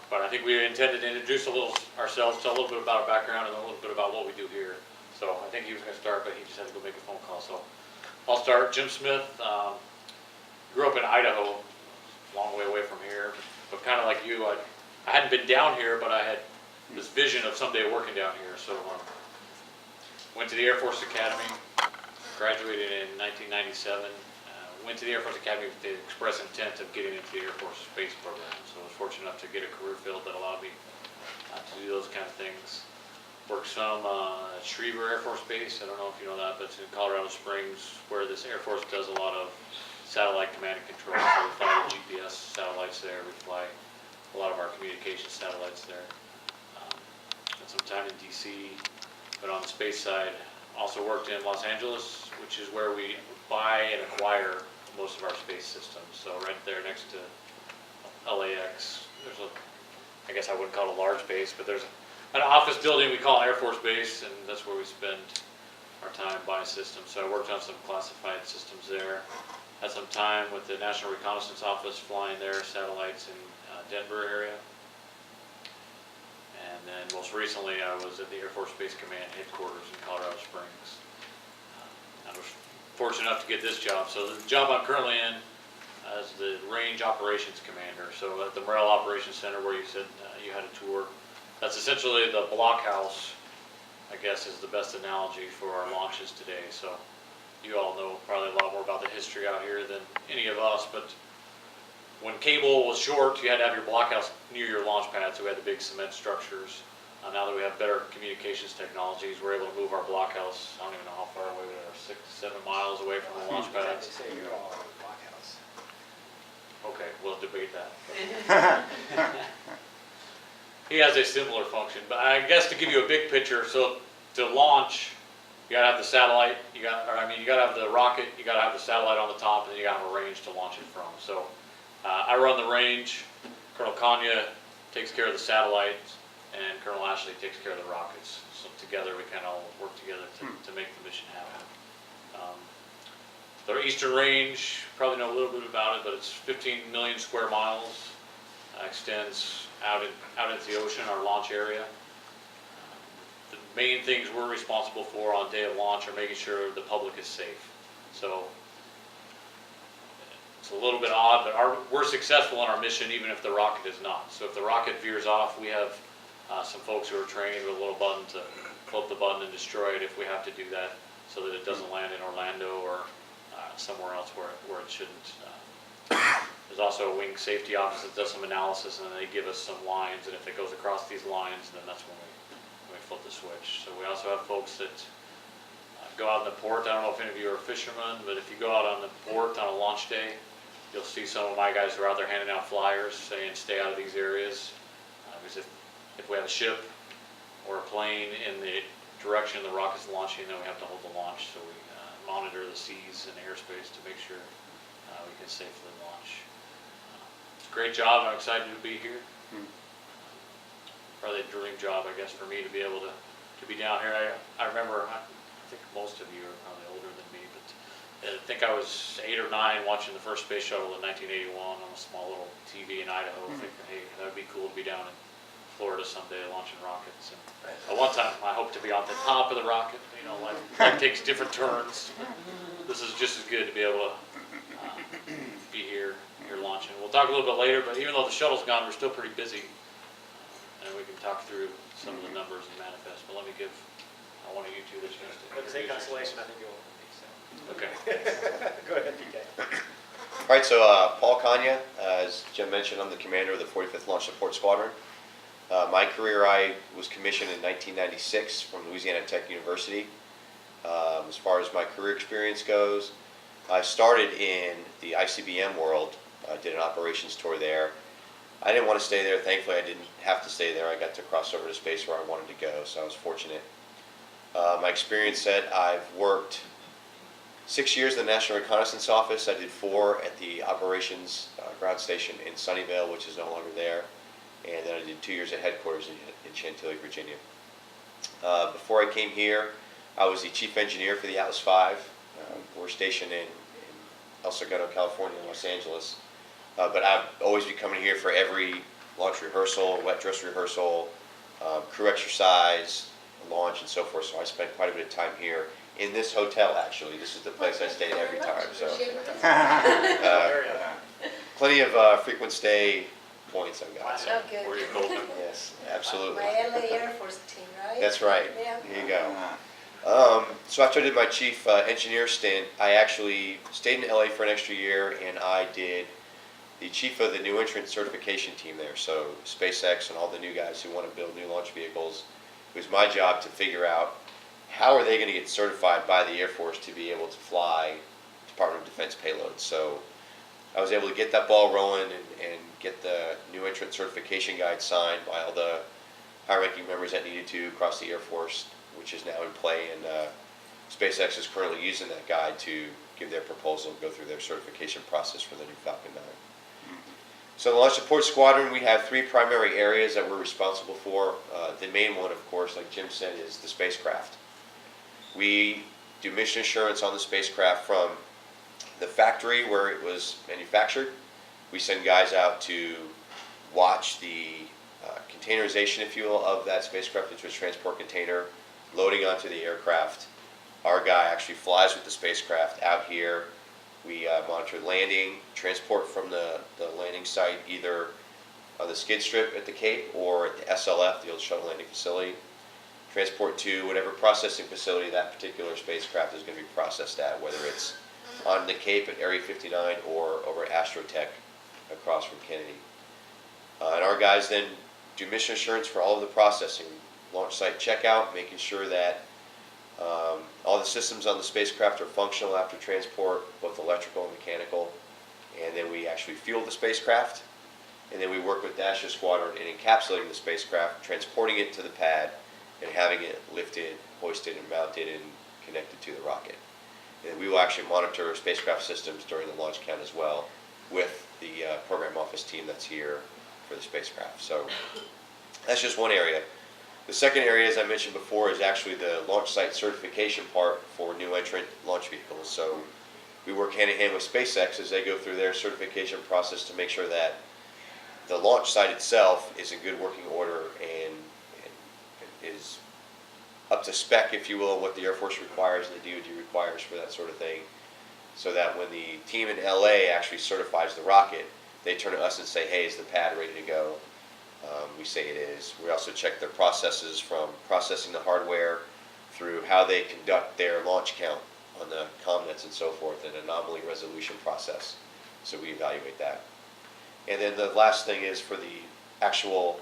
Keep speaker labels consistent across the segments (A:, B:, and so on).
A: But I think we intended to introduce ourselves, tell a little bit about our background and a little bit about what we do here. So I think he was going to start, but he just had to go make a phone call. So I'll start. Jim Smith, grew up in Idaho, a long way away from here, but kind of like you, I hadn't been down here, but I had this vision of someday working down here. So went to the Air Force Academy, graduated in 1997. Went to the Air Force Academy with the express intent of getting into the Air Force Space Program. So I was fortunate enough to get a career field that allowed me to do those kind of things. Worked some at Schriever Air Force Base. I don't know if you know that, but it's in Colorado Springs, where this Air Force does a lot of satellite command and control. So we fly the GPS satellites there. We fly a lot of our communication satellites there. Spent some time in DC, but on the space side, also worked in Los Angeles, which is where we buy and acquire most of our space systems. So right there next to LAX, there's I guess I wouldn't call it a large base, but there's an office building we call Air Force Base, and that's where we spend our time buying systems. So I worked on some classified systems there. Had some time with the National Reconnaissance Office flying their satellites in Denver area. And then most recently I was at the Air Force Base Command headquarters in Colorado Springs. I was fortunate enough to get this job. So the job I'm currently in as the Range Operations Commander. So at the Morrell Operations Center, where you said you had a tour, that's essentially the blockhouse, I guess, is the best analogy for our launches today. So you all know probably a lot more about the history out here than any of us, but when cable was short, you had to have your blockhouse near your launch pad, so we had the big cement structures. Now that we have better communications technologies, we're able to move our blockhouse, I don't even know how far away we are, 6 to 7 miles away from the launch pads.
B: They say you're all over the blockhouse.
A: Okay, we'll debate that. He has a similar function, but I guess to give you a big picture, so to launch, you gotta have the satellite, you gotta have the rocket, you gotta have the satellite on the top, and then you gotta have a range to launch it from. So I run the range, Colonel Konyha takes care of the satellites, and Colonel Ashley takes care of the rockets. So together we kind of all work together to make the mission happen. The Eastern Range, probably know a little bit about it, but it's 15 million square miles. Extends out into the ocean, our launch area. The main things we're responsible for on day of launch are making sure the public is safe. So it's a little bit odd, but we're successful in our mission even if the rocket is not. So if the rocket veers off, we have some folks who are trained with a little button to flip the button and destroy it if we have to do that, so that it doesn't land in Orlando or somewhere else where it shouldn't. There's also a wing safety office that does some analysis, and then they give us some lines, and if it goes across these lines, then that's when we flip the switch. So we also have folks that go out in the port. I don't know if any of you are fishermen, but if you go out on the port on a launch day, you'll see some of my guys who are out there handing out flyers saying stay out of these areas. Because if we have a ship or a plane in the direction the rocket's launching, then we have to hold the launch. So we monitor the seas and airspace to make sure we can safely launch. It's a great job. I'm excited to be here. Probably a dream job, I guess, for me to be able to be down here. I remember, I think most of you are probably older than me, but I think I was 8 or 9 watching the first space shuttle in 1981 on a small little TV in Idaho, thinking, hey, that would be cool to be down in Florida someday launching rockets. And at one time, I hope to be on the top of the rocket. You know, life takes different turns. This is just as good to be able to be here launching. We'll talk a little bit later, but even though the shuttle's gone, we're still pretty busy. And we can talk through some of the numbers and manifest, but let me give one of you two the chance to.
B: But to say Constellation, I think you'll
A: Okay.
B: Go ahead, PK.
C: All right, so Paul Konyha, as Jim mentioned, I'm the commander of the 45th Launch Support Squadron. My career, I was commissioned in 1996 from Louisiana Tech University. As far as my career experience goes, I started in the ICBM world. I did an operations tour there. I didn't want to stay there. Thankfully, I didn't have to stay there. I got to cross over to space where I wanted to go, so I was fortunate. My experience said I've worked 6 years in the National Reconnaissance Office. I did 4 at the operations ground station in Sunnyvale, which is no longer there. And then I did 2 years at headquarters in Chantilly, Virginia. Before I came here, I was the chief engineer for the Atlas V. We're stationed in El Segundo, California, and Los Angeles. But I've always been coming here for every launch launch rehearsal, wet dress rehearsal, crew exercise, launch, and so forth. So I spent quite a bit of time here in this hotel. Actually, this is the place I stayed every time. So plenty of frequent stay points I've got. So.
D: Oh, good.
A: Where you golden.
C: Yes, absolutely.
D: My LA Air Force team, right?
C: That's right.
D: Yeah.
C: There you go. So after I did my chief engineer stint, I actually stayed in LA for an extra year, and I did the chief of the new entrant certification team there. So SpaceX and all the new guys who want to build new launch vehicles, it was my job to figure out how are they going to get certified by the Air Force to be able to fly Department of Defense payloads. So I was able to get that ball rolling and get the new entrant certification guide signed by all the high-ranking members that needed to across the Air Force, which is now in play, and SpaceX is currently using that guide to give their proposal and go through their certification process for the new Falcon 9. So in the Launch Support Squadron, we have three primary areas that we're responsible for. The main one, of course, like Jim said, is the spacecraft. We do mission assurance on the spacecraft from the factory where it was manufactured. We send guys out to watch the containerization, if you will, of that spacecraft into a transport container, loading onto the aircraft. Our guy actually flies with the spacecraft out here. We monitor landing, transport from the landing site, either on the skid strip at the Cape or at the SLF, the Old Shuttle Landing Facility. Transport to whatever processing facility that particular spacecraft is going to be processed at, whether it's on the Cape at Area 59 or over at Astrotech across from Kennedy. And our guys then do mission assurance for all of the processing, launch site checkout, making sure that all the systems on the spacecraft are functional after transport, both electrical and mechanical. And then we actually fuel the spacecraft. And then we work with Dash Squadron in encapsulating the spacecraft, transporting it to the pad, and having it lifted, hoisted, and mounted and connected to the rocket. And we will actually monitor spacecraft systems during the launch count as well with the program office team that's here for the spacecraft. So that's just one area. The second area, as I mentioned before, is actually the launch site certification part for new entrant launch vehicles. So we work hand in hand with SpaceX as they go through their certification process to make sure that the launch site itself is in good working order and is up to spec, if you will, what the Air Force requires and the DoD requires for that sort of thing, so that when the team in LA actually certifies the rocket, they turn to us and say, hey, is the pad ready to go? We say it is. We also check their processes from processing the hardware through how they conduct their launch count on the comnets and so forth, an anomaly resolution process. So we evaluate that. And then the last thing is for the actual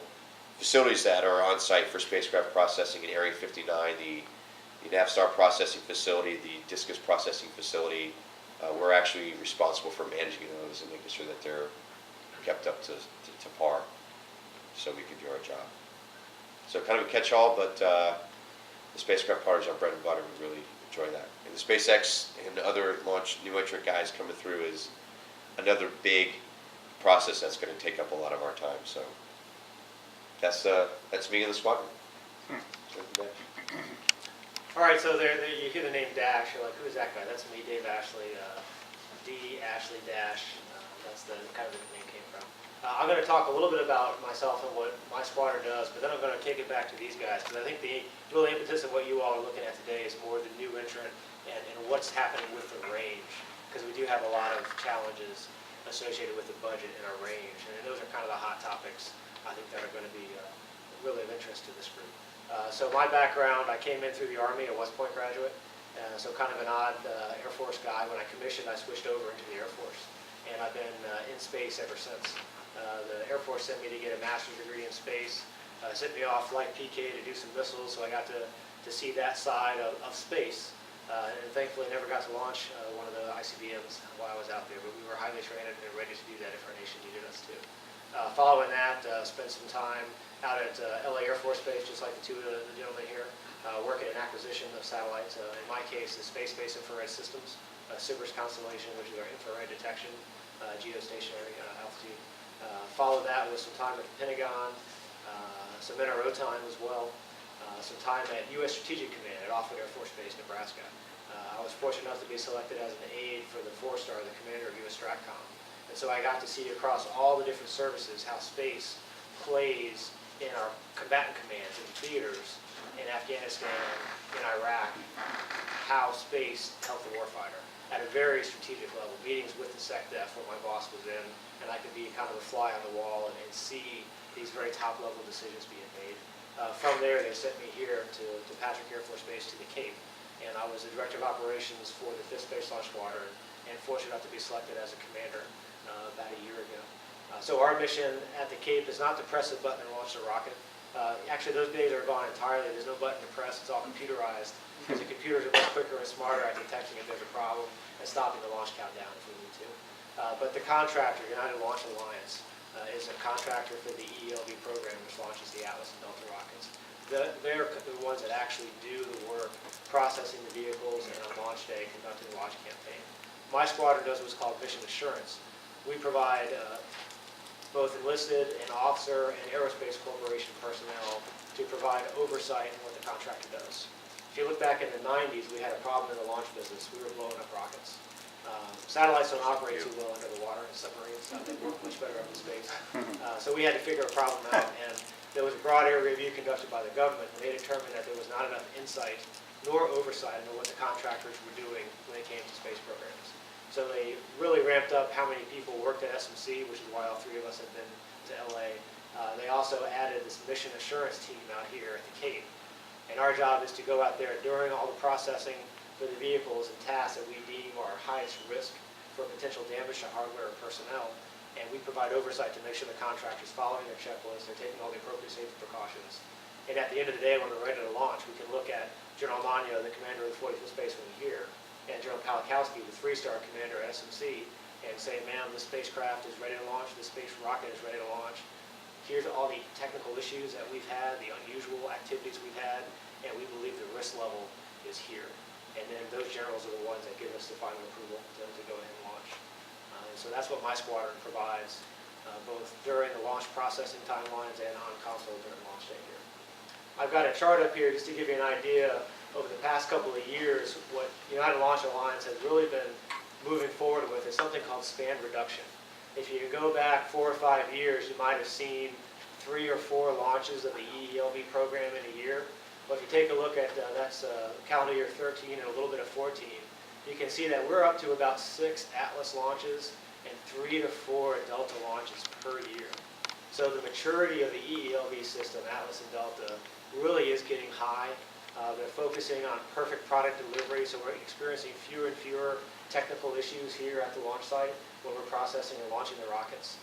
C: facilities that are on site for spacecraft processing in Area 59, the Navstar processing facility, the Discus processing facility, we're actually responsible for managing those and making sure that they're kept up to par so we can do our job. So kind of a catch-all, but the spacecraft part is our bread and butter. We really enjoy that. And the SpaceX and the other launch new entrant guys coming through is another big process that's going to take up a lot of our time. So that's me in the squadron.
B: All right, so there you hear the name Dash. You're like, who is that guy? That's me, Dave Ashley. D. Ashley Dash. That's the kind of the name came from. I'm going to talk a little bit about myself and what my squadron does, but then I'm going to take it back to these guys because I think the real impetus of what you all are looking at today is more the new entrant and what's happening with the range, because we do have a lot of challenges associated with the budget and our range, and those are kind of the hot topics I think that are going to be really of interest to this group. So my background, I came in through the Army, a West Point graduate, so kind of an odd Air Force guy. When I commissioned, I switched over into the Air Force, and I've been in space ever since. The Air Force sent me to get a master's degree in space, sent me off like PK to do some missiles, so I got to see that side of space. And thankfully never got to launch one of the ICBMs while I was out there, but we were highly trained and ready to do that if our nation needed us to. Following that, spent some time out at LA Air Force Base, just like the two of the gentlemen here, working in acquisition of satellites. In my case, the space-based infrared systems, Cypress Constellation, which is our infrared detection, geostationary altitude. Followed that with some time at the Pentagon, some NRO time as well, some time at U.S. Strategic Command at Offutt Air Force Base, Nebraska. I was fortunate enough to be selected as an aide for the 4-star, the commander of U.S. STRATCOM. And so I got to see across all the different services how space displays in our combatant commands and theaters in Afghanistan, in Iraq, how space helped the warfighter at a very strategic level. Meetings with the Sept where my boss was in, and I could be kind of a fly on the wall and see these very top-level decisions being made. From there, they sent me here to Patrick Air Force Base to the Cape, and I was the Director of Operations for the 5th Space Launch Squadron, and fortunate enough to be selected as a commander about a year ago. So our mission at the Cape is not to press a button and launch a rocket. Actually, those days are gone entirely. There's no button to press. It's all computerized, because the computers are much quicker and smarter at detecting if there's a problem and stopping the launch countdown if we need to. But the contractor, United Launch Alliance, is a contractor for the ELV program, which launches the Atlas and Delta rockets. They're the ones that actually do the work, processing the vehicles, and on launch day, conducting the launch campaign. My squadron does what's called mission assurance. We provide both enlisted and officer and aerospace corporation personnel to provide oversight in what the contractor does. If you look back in the 90s, we had a problem in the launch business. We were blowing up rockets. Satellites don't operate too well under the water, and submarines, they work much better up in space. So we had to figure a problem out, and there was a broad area review conducted by the government, and they determined that there was not enough insight nor oversight into what the contractors were doing when it came to space programs. So they really ramped up how many people worked at SMC, which is why all three of us have been to LA. They also added this mission assurance team out here at the Cape. And our job is to go out there during all the processing for the vehicles and tasks that we deem are highest risk for potential damage to hardware or personnel. And we provide oversight to make sure the contractor's following their checklist, they're taking all the appropriate safety precautions. And at the end of the day, when we're ready to launch, we can look at General Mano, the commander of the 45th Space Wing here, and General Palikowski, the 3-star commander at SMC, and say, ma'am, this spacecraft is ready to launch, this space rocket is ready to launch. Here's all the technical issues that we've had, the unusual activities we've had, and we believe the risk level is here. And then those generals are the ones that give us the final approval to go ahead and launch. And so that's what my squadron provides, both during the launch processing timelines and on console during launch day here. I've got a chart up here just to give you an idea. Over the past couple of years, what United Launch Alliance has really been moving forward with is something called span reduction. If you go back 4 or 5 years, you might have seen 3 or 4 launches of the EELV program in a year. But if you take a look at, that's calendar year 13 and a little bit of 14, you can see that we're up to about 6 Atlas launches and 3 to 4 Delta launches per year. So the maturity of the EELV system, Atlas and Delta, really is getting high. They're focusing on perfect product delivery, so we're experiencing fewer and fewer technical issues here at the launch site when we're processing and launching the rockets.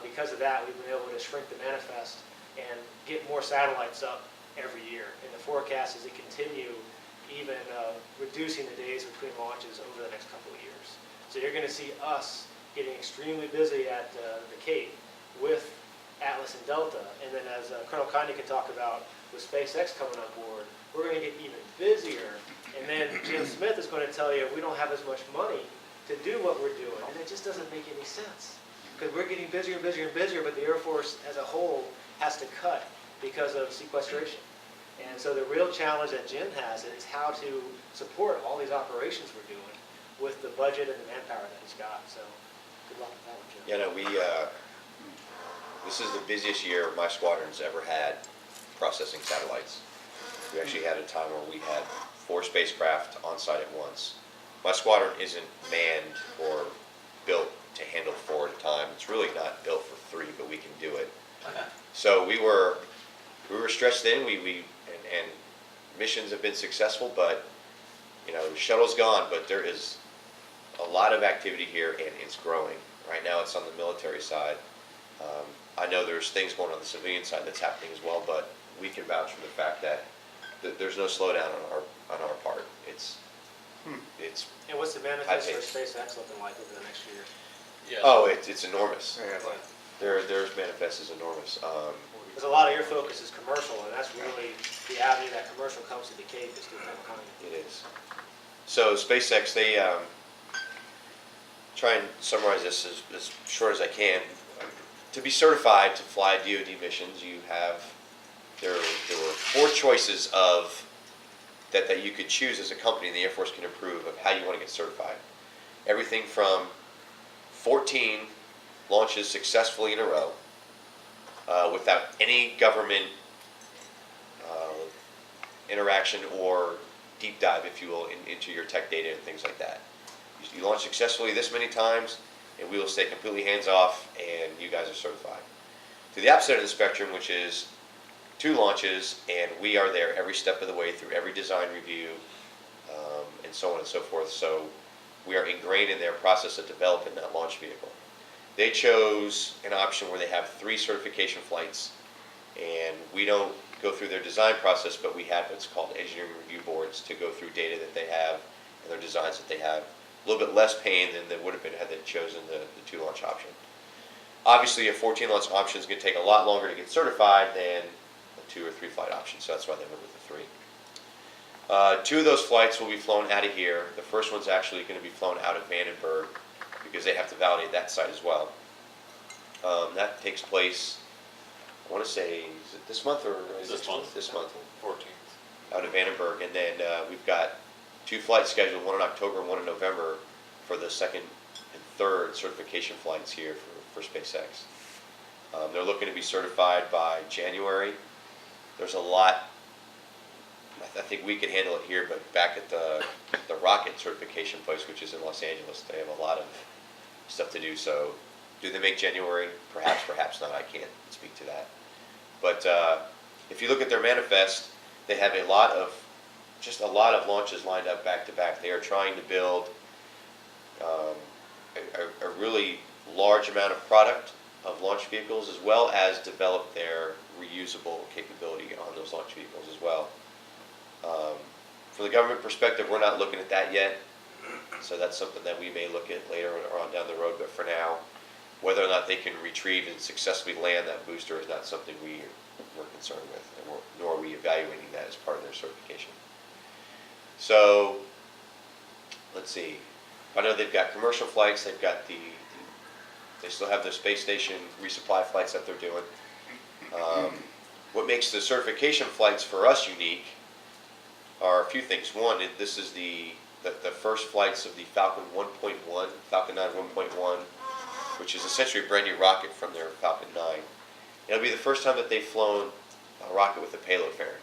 B: Because of that, we've been able to shrink the manifest and get more satellites up every year. And the forecast is to continue even reducing the days between launches over the next couple of years. So you're going to see us getting extremely busy at the Cape with Atlas and Delta. And then as Colonel Konyha can talk about with SpaceX coming on board, we're going to get even busier. And then Jim Smith is going to tell you we don't have as much money to do what we're doing. And it just doesn't make any sense. Because we're getting busier and busier and busier, but the Air Force as a whole has to cut because of sequestration. And so the real challenge that Jim has is how to support all these operations we're doing with the budget and the manpower that he's got. So good luck with that one, Jim.
C: Yeah, no, this is the busiest year my squadron's ever had processing satellites. We actually had a time where we had 4 spacecraft on site at once. My squadron isn't manned or built to handle 4 at a time. It's really not built for 3, but we can do it. So we were stretched thin. And missions have been successful, but the shuttle's gone. But there is a lot of activity here, and it's growing. Right now, it's on the military side. I know there's things going on the civilian side that's happening as well, but we can vouch for the fact that there's no slowdown on our part. It's
B: And what's the manifest for SpaceX looking like over the next year?
A: Yes.
C: Oh, it's enormous. Their manifest is enormous.
B: Because a lot of your focus is commercial, and that's really the avenue that commercial comes to the Cape is through that economy.
C: It is. So SpaceX, they try and summarize this as short as I can. To be certified to fly DoD missions, there were 4 choices that you could choose as a company, and the Air Force can approve of how you want to get certified. Everything from 14 launches successfully in a row, without any government interaction or deep dive, if you will, into your tech data and things like that. You launch successfully this many times, and we will stay completely hands-off, and you guys are certified. To the opposite of the spectrum, which is 2 launches, and we are there every step of the way through every design review, and so on and so forth. So we are ingrained in their process of developing that launch vehicle. They chose an option where they have 3 certification flights, and we don't go through their design process, but we have what's called engineering review boards to go through data that they have and their designs that they have. A little bit less pain than they would have been had they chosen the 2 launch option. Obviously, a 14 launch option is going to take a lot longer to get certified than a 2 or 3 flight option, so that's why they went with the 3. 2 of those flights will be flown out of here. The first one's actually going to be flown out of Vandenberg because they have to validate that site as well. That takes place, I want to say, is it this month or is
A: This month.
C: This month,
A: 14th.
C: out of Vandenberg, and then we've got 2 flights scheduled, one in October and one in November, for the 2nd and 3rd certification flights here for SpaceX. They're looking to be certified by January. There's a lot. I think we can handle it here, but back at the rocket certification place, which is in Los Angeles, they have a lot of stuff to do. So, do they make January? Perhaps, perhaps not. I can't speak to that. But if you look at their manifest, they have a lot of launches lined up back to back. They are trying to build a really large amount of product of launch vehicles, as well as develop their reusable capability on those launch vehicles as well. From the government perspective, we're not looking at that yet, so that's something that we may look at later on down the road. But for now, whether or not they can retrieve and successfully land that booster is not something we're concerned with, and nor are we evaluating that as part of their certification. So, let's see. I know they've got commercial flights. They've got they still have their space station resupply flights that they're doing. What makes the certification flights for us unique are a few things. One, this is the first flights of the Falcon 1.1, Falcon 9 1.1, which is essentially a brand new rocket from their Falcon 9. It'll be the first time that they've flown a rocket with a payload fairing.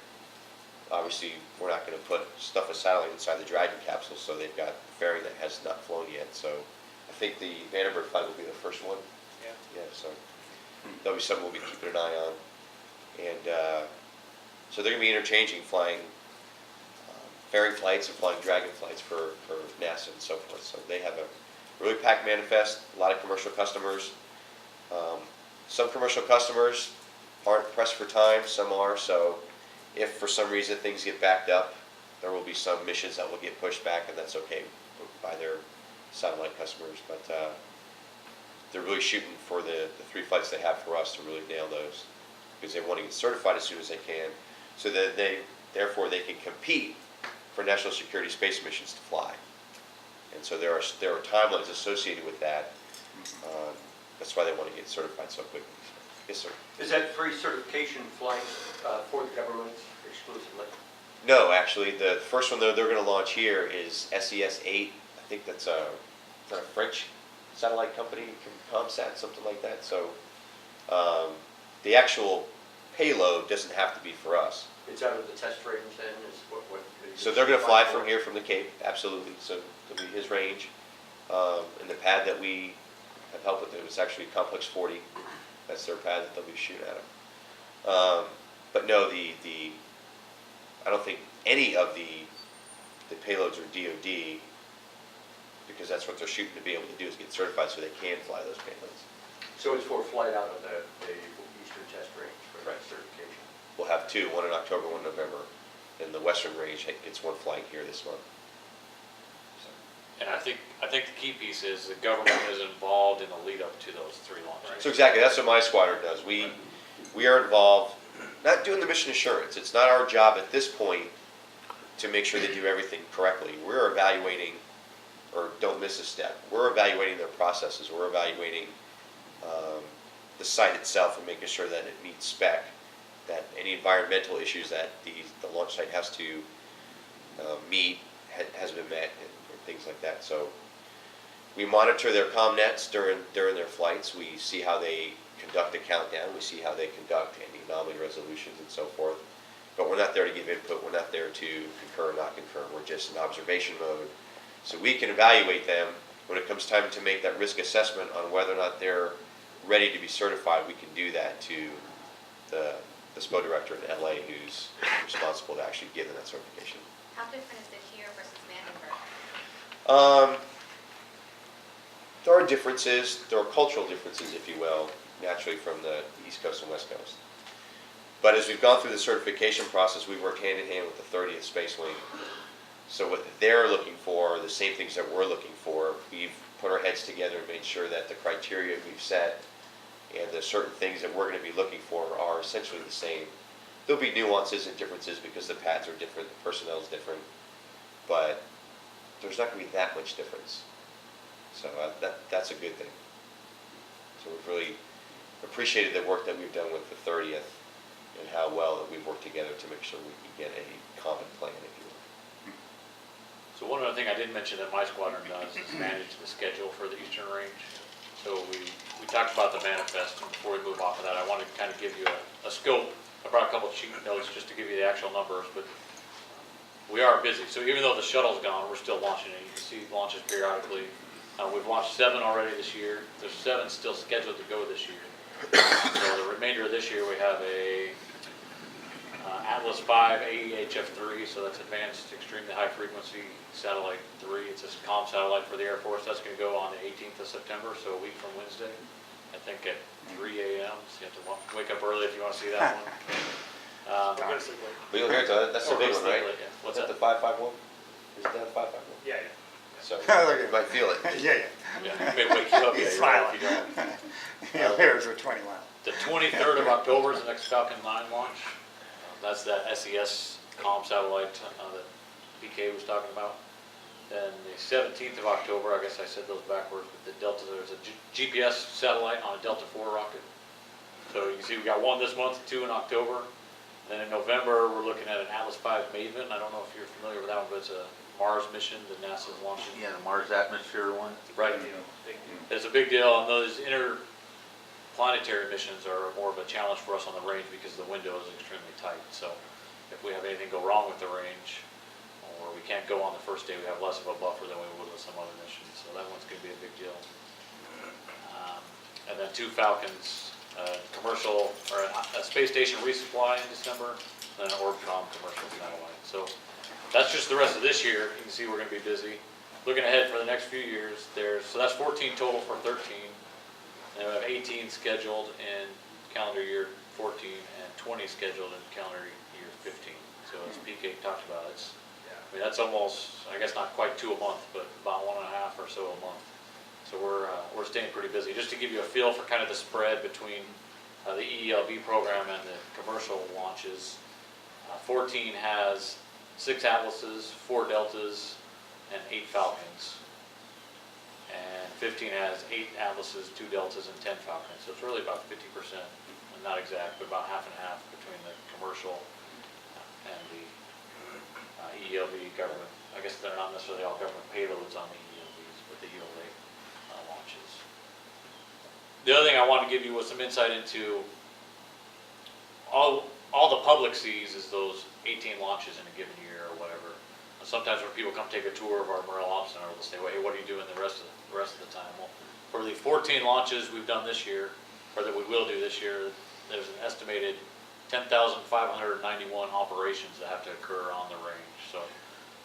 C: Obviously, we're not going to stuff a satellite inside the Dragon capsule, so they've got a fairing that has not flown yet. So I think the Vandenberg flight will be the first one. Yeah, so that'll be something we'll be keeping an eye on. And so they're going to be interchanging flying fairing flights and flying Dragon flights for NASA and so forth. So they have a really packed manifest, a lot of commercial customers. Some commercial customers aren't pressed for time, some are. So if for some reason things get backed up, there will be some missions that will get pushed back, and that's okay by their satellite customers. But they're really shooting for the 3 flights they have for us to really nail those, because they want to get certified as soon as they can, so that therefore they can compete for national security space missions to fly. And so there are timelines associated with that. That's why they want to get certified so quickly. Yes, sir.
E: Is that free certification flight for the government exclusively?
C: No, actually, the first one they're going to launch here is SES-8. I think that's a French satellite company, ComSat, something like that. So the actual payload doesn't have to be for us.
E: It's out of the test range then?
C: So they're going to fly from here, from the Cape, absolutely. So it'll be his range. And the pad that we have helped with, it was actually Complex 40. That's their pad that they'll be shooting at him. But no, I don't think any of the payloads are DoD, because that's what they're shooting to be able to do, is get certified so they can fly those payloads.
E: So it's for flight out of the eastern test range for
C: Right.
E: certification?
C: We'll have 2, one in October, one in November. And the Western range gets 1 flight here this month.
A: And I think the key piece is the government is involved in the lead up to those 3 launches.
C: So exactly, that's what my squadron does. We are involved, not doing the mission assurance. It's not our job at this point to make sure they do everything correctly. We're evaluating, or don't miss a step. We're evaluating their processes. We're evaluating the site itself and making sure that it meets spec, that any environmental issues that the launch site has to meet has been met, and things like that. So we monitor their comm nets during their flights. We see how they conduct a countdown, we see how they conduct any anomaly resolutions and so forth. But we're not there to give input, we're not there to concur or not concur, we're just in observation mode. So we can evaluate them when it comes time to make that risk assessment on whether or not they're ready to be certified. We can do that to the SPO director in LA who's responsible to actually give them that certification.
F: How different is this year versus Vandenberg?
C: There are differences, there are cultural differences, if you will, naturally from the East Coast and West Coast. But as we've gone through the certification process, we work hand in hand with the 30th Space Wing. So what they're looking for are the same things that we're looking for. We've put our heads together and made sure that the criteria we've set and the certain things that we're going to be looking for are essentially the same. There'll be nuances and differences because the pads are different, the personnel is different, but there's not going to be that much difference. So that's a good thing. So we've really appreciated the work that we've done with the 30th and how well that we've worked together to make sure we can get a common plan, if you will.
A: So one other thing I didn't mention that my squadron does is manage the schedule for the Eastern Range. So we talked about the manifest, and before we move off of that, I wanted to kind of give you a scope. I brought a couple of sheet notes just to give you the actual numbers, but we are busy. So even though the shuttle's gone, we're still launching it. You can see launches periodically. We've launched 7 already this year. There's 7 still scheduled to go this year. So the remainder of this year, we have a Atlas 5 AEHF-3, so that's Advanced Extremely High Frequency Satellite 3. It's a comm satellite for the Air Force. That's going to go on the 18th of September, so a week from Wednesday, I think at 3 a.m. So you have to wake up early if you want to see that one.
B: We're going to sleep late.
C: Wheel here, that's the big one, right?
A: Yeah. What's
C: Is
A: that?
C: that the 551? Is that a 551?
B: Yeah, yeah.
C: So
G: Look
C: you
G: at
C: might feel it.
G: Yeah,
A: Yeah, it may wake you up
G: He's
A: yeah, you're right,
G: smiling.
A: if you don't.
G: yeah. Here's a 20 mile.
A: The 23rd of October is the next Falcon 9 launch. That's that SES comm satellite that PK was talking about. Then the 17th of October, I guess I said those backwards, but the Delta, there's a GPS satellite on a Delta 4 rocket. So you can see we got 1 this month, 2 in October. Then in November, we're looking at an Atlas 5 Maven. I don't know if you're familiar with that one, but it's a Mars mission that NASA's launching.
H: Yeah, the Mars atmosphere one.
A: Right. It's a big deal, and those interplanetary missions are more of a challenge for us on the range because the window is extremely tight. So if we have anything go wrong with the range, or we can't go on the first day, we have less of a buffer than we would with some other missions. So that one's going to be a big deal. And then 2 Falcons, commercial, or a space station resupply in December, and an Orbcom commercial satellite. So that's just the rest of this year. You can see we're going to be busy. Looking ahead for the next few years, so that's 14 total for 13. And we have 18 scheduled in calendar year 14 and 20 scheduled in calendar year 15. So as PK talked about, I mean, that's almost, I guess not quite 2 a month, but about 1.5 or so a month. So we're staying pretty busy. Just to give you a feel for kind of the spread between the EELB program and the commercial launches, 14 has 6 Atlases, 4 Deltas, and 8 Falcons. And 15 has 8 Atlases, 2 Deltas, and 10 Falcons. So it's really about 50%, not exact, but about half and half between the commercial and the EELB government. I guess they're not necessarily all government payloads on the EELBs, but the ULA launches. The other thing I wanted to give you was some insight into all the public sees is those 18 launches in a given year or whatever. And sometimes when people come take a tour of our Morale Ops Center, they'll say, well, hey, what are you doing the rest of the time? Well, for the 14 launches we've done this year, or that we will do this year, there's an estimated 10,591 operations that have to occur on the range. So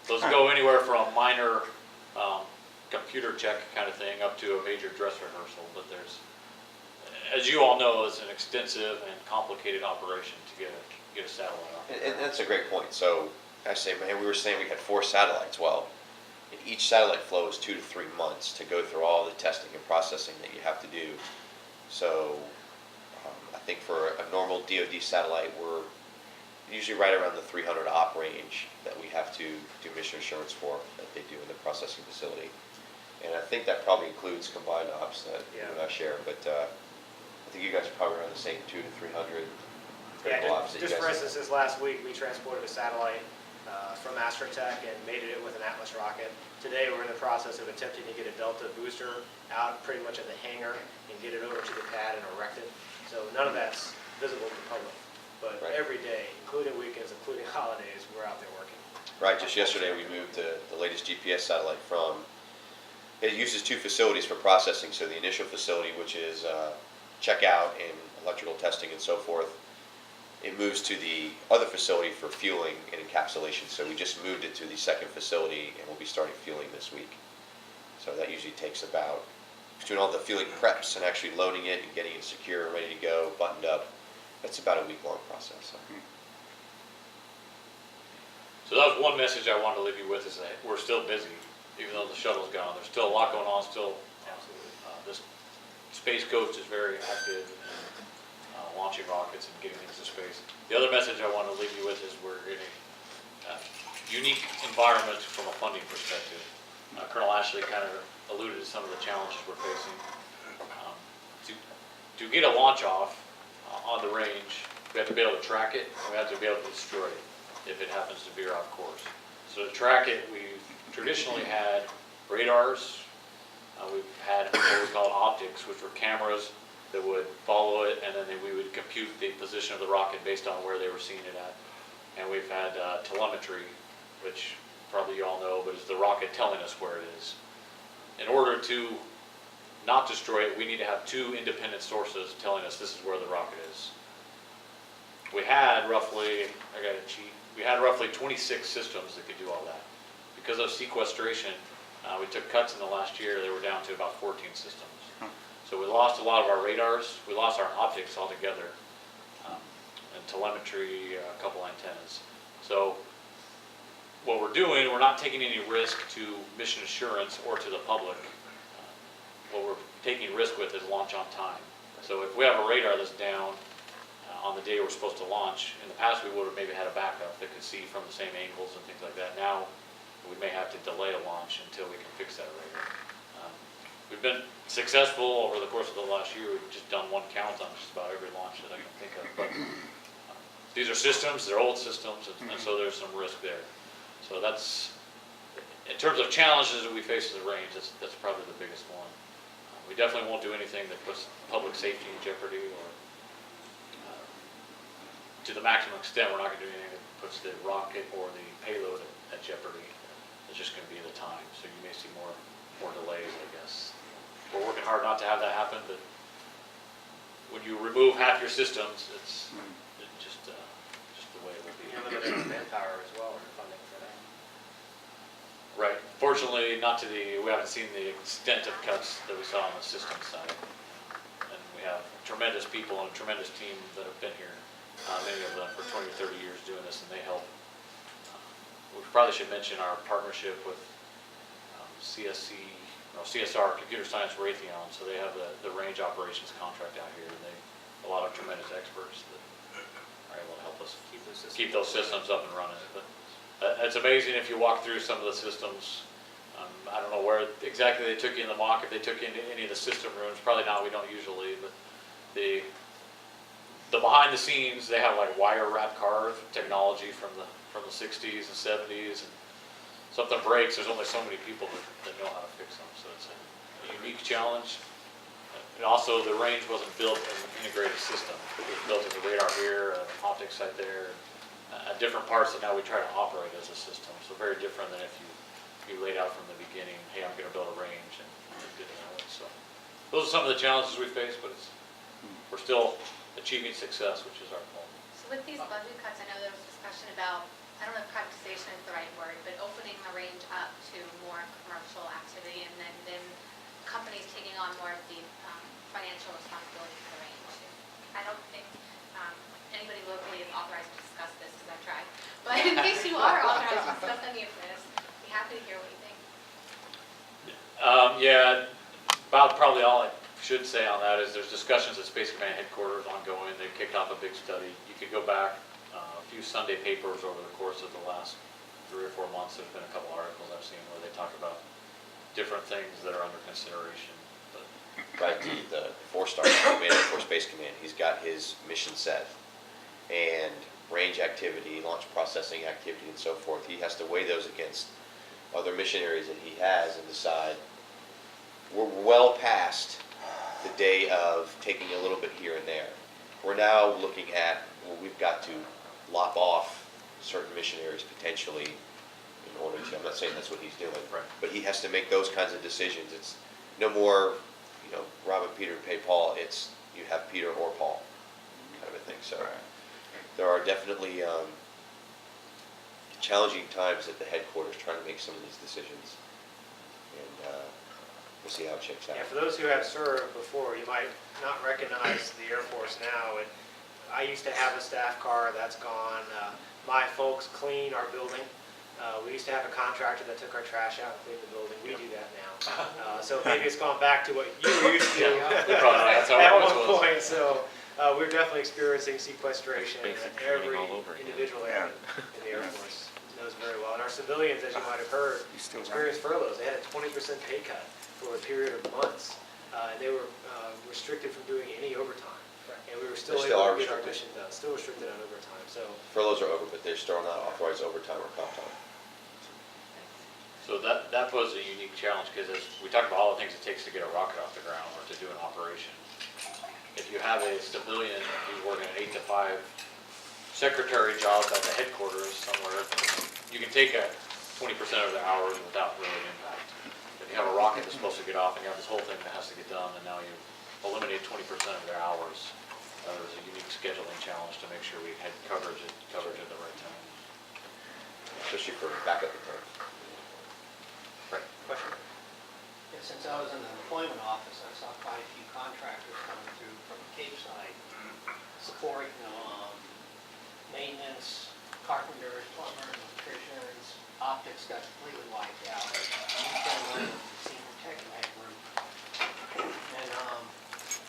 A: those go anywhere from minor computer check kind of thing up to a major dress rehearsal. But there's, as you all know, it's an extensive and complicated operation to get a satellite off.
C: And that's a great point. So I say, man, we were saying we had 4 satellites. Well, each satellite flow is 2 to 3 months to go through all the testing and processing that you have to do. So I think for a normal DoD satellite, we're usually right around the 300 op range that we have to do mission assurance for, that they do in the processing facility. And I think that probably includes combined ops that you and I share, but I think you guys are probably around the same 200 to 300 critical ops that
B: just
C: you
B: for
C: guys
B: instance, this last week we transported a satellite from Astrotech and mated it with an Atlas rocket. Today, we're in the process of attempting to get a Delta booster out pretty much in the hangar and get it over to the pad and erect it. So none of that's visible to the public. But
C: Right.
B: every day, including weekends, including holidays, we're out there working.
C: Right, just yesterday we moved the latest GPS satellite from, it uses two facilities for processing. So the initial facility, which is checkout and electrical testing and so forth, it moves to the other facility for fueling and encapsulation. So we just moved it to the second facility and we'll be starting fueling this week. So that usually takes about, between all the fueling preps and actually loading it and getting it secure, ready to go, buttoned up, that's about a week-long process. So.
A: So that was one message I wanted to leave you with, is that we're still busy, even though the shuttle's gone. There's still a lot going on, still. This Space Coast is very active in launching rockets and getting things to space. The other message I want to leave you with is we're in a unique environment from a funding perspective. Colonel Ashley kind of alluded to some of the challenges we're facing. To get a launch off on the range, we have to be able to track it, and we have to be able to destroy it if it happens to veer off course. So to track it, we've traditionally had radars. We've had what we call optics, which were cameras that would follow it, and then we would compute the position of the rocket based on where they were seeing it at. And we've had telemetry, which probably you all know, but is the rocket telling us where it is. In order to not destroy it, we need to have two independent sources telling us this is where the rocket is. We had roughly, I got a cheat, we had roughly 26 systems that could do all that. Because of sequestration, we took cuts in the last year, they were down to about 14 systems. So we lost a lot of our radars, we lost our optics altogether, and telemetry, a couple antennas. So what we're doing, we're not taking any risk to mission assurance or to the public. What we're taking risk with is launch on time. So if we have a radar that's down on the day we're supposed to launch, in the past we would have maybe had a backup that could see from the same angles and things like that. Now we may have to delay a launch until we can fix that radar. We've been successful over the course of the last year. We've just done one count on just about every launch that I can think of. But these are systems, they're old systems, and so there's some risk there. So that's, in terms of challenges that we face at the range, that's probably the biggest one. We definitely won't do anything that puts public safety in jeopardy, or to the maximum extent, we're not going to do anything that puts the rocket or the payload at jeopardy. It's just going to be the time. So you may see more delays, I guess. We're working hard not to have that happen, but when you remove half your systems, it's just the way it will be.
B: And limited manpower as well, and funding for that.
A: Right. Fortunately, we haven't seen the extent of cuts that we saw on the system side. And we have tremendous people and a tremendous team that have been here, many of them for 20 or 30 years doing this, and they help. We probably should mention our partnership with CSR, Computer Science Raytheon. So they have the range operations contract out here, and they a lot of tremendous experts that are able to help us keep those systems up and running. But it's amazing if you walk through some of the systems. I don't know where exactly they took you in the mock, if they took you into any of the system rooms. Probably not, we don't usually, but the behind the scenes, they have like wire wrap car technology from the 60s and 70s, and something breaks, there's only so many people that know how to fix them. So it's a unique challenge. And also the range wasn't built as an integrated system. It was built as a radar here, an optics site there, different parts that now we try to operate as a system. So very different than if you laid out from the beginning, hey, I'm going to build a range, and did it that way. So those are some of the challenges we face, but we're still achieving success, which is our goal.
F: So with these budget cuts, I know there was discussion about, I don't know if privatization is the right word, but opening the range up to more commercial activity, and then companies taking on more of the financial responsibility for the range. I don't think anybody locally is authorized to discuss this, because I've tried. But in case you are authorized to discuss any of this, I'd be happy to hear what you think.
A: Yeah, about probably all I should say on that is there's discussions at Space Command headquarters ongoing. They kicked off a big study. You could go back a few Sunday papers over the course of the last 3 or 4 months. There's been a couple articles I've seen where they talk about different things that are under consideration. But
C: Right, the 4-star Command Air Force Space Command, he's got his mission set, and range activity, launch processing activity, and so forth. He has to weigh those against other mission areas that he has and decide. We're well past the day of taking a little bit here and there. We're now looking at, well, we've got to lop off certain mission areas potentially in order to, I'm not saying that's what he's doing,
A: Right.
C: but he has to make those kinds of decisions. It's no more, rob and Peter pay Paul, it's you have Peter or Paul kind of a thing. So there are definitely challenging times at the headquarters trying to make some of these decisions. And we'll see how it shakes out.
B: Yeah, for those who have served before, you might not recognize the Air Force now. I used to have a staff car, that's gone. My folks clean our building. We used to have a contractor that took our trash out and cleaned the building. We do that now. So maybe it's gone back to what you were used to
A: That's how it
B: at
A: always
B: one
A: was.
B: point. So we're definitely experiencing sequestration.
H: Basic
B: Every
H: training all over again.
B: individual in the Air Force knows very well. And our civilians, as you might have heard,
G: You still run.
B: experienced furloughs. They had a 20% pay cut for a period of months. And they were restricted from doing any overtime. And we were still
C: They still
B: able
C: are
B: to get our
C: restricted.
B: mission done, still restricted on overtime. So
C: Furloughs are over, but they're still not authorized overtime or comp time.
A: So that poses a unique challenge, because as we talked about all the things it takes to get a rocket off the ground or to do an operation. If you have a civilian who's working an 8 to 5 secretary job at the headquarters somewhere, you can take a 20% of their hours without really an impact. If you have a rocket that's supposed to get off and you have this whole thing that has to get done, and now you eliminate 20% of their hours, there's a unique scheduling challenge to make sure we had coverage at the right time.
C: Especially for backup time.
B: question?
I: Yeah, since I was in the employment office, I saw quite a few contractors coming through from the Cape side, support, maintenance, carpenters, plumbers, electricians, optics got completely wiped out. Senior tech in that group. And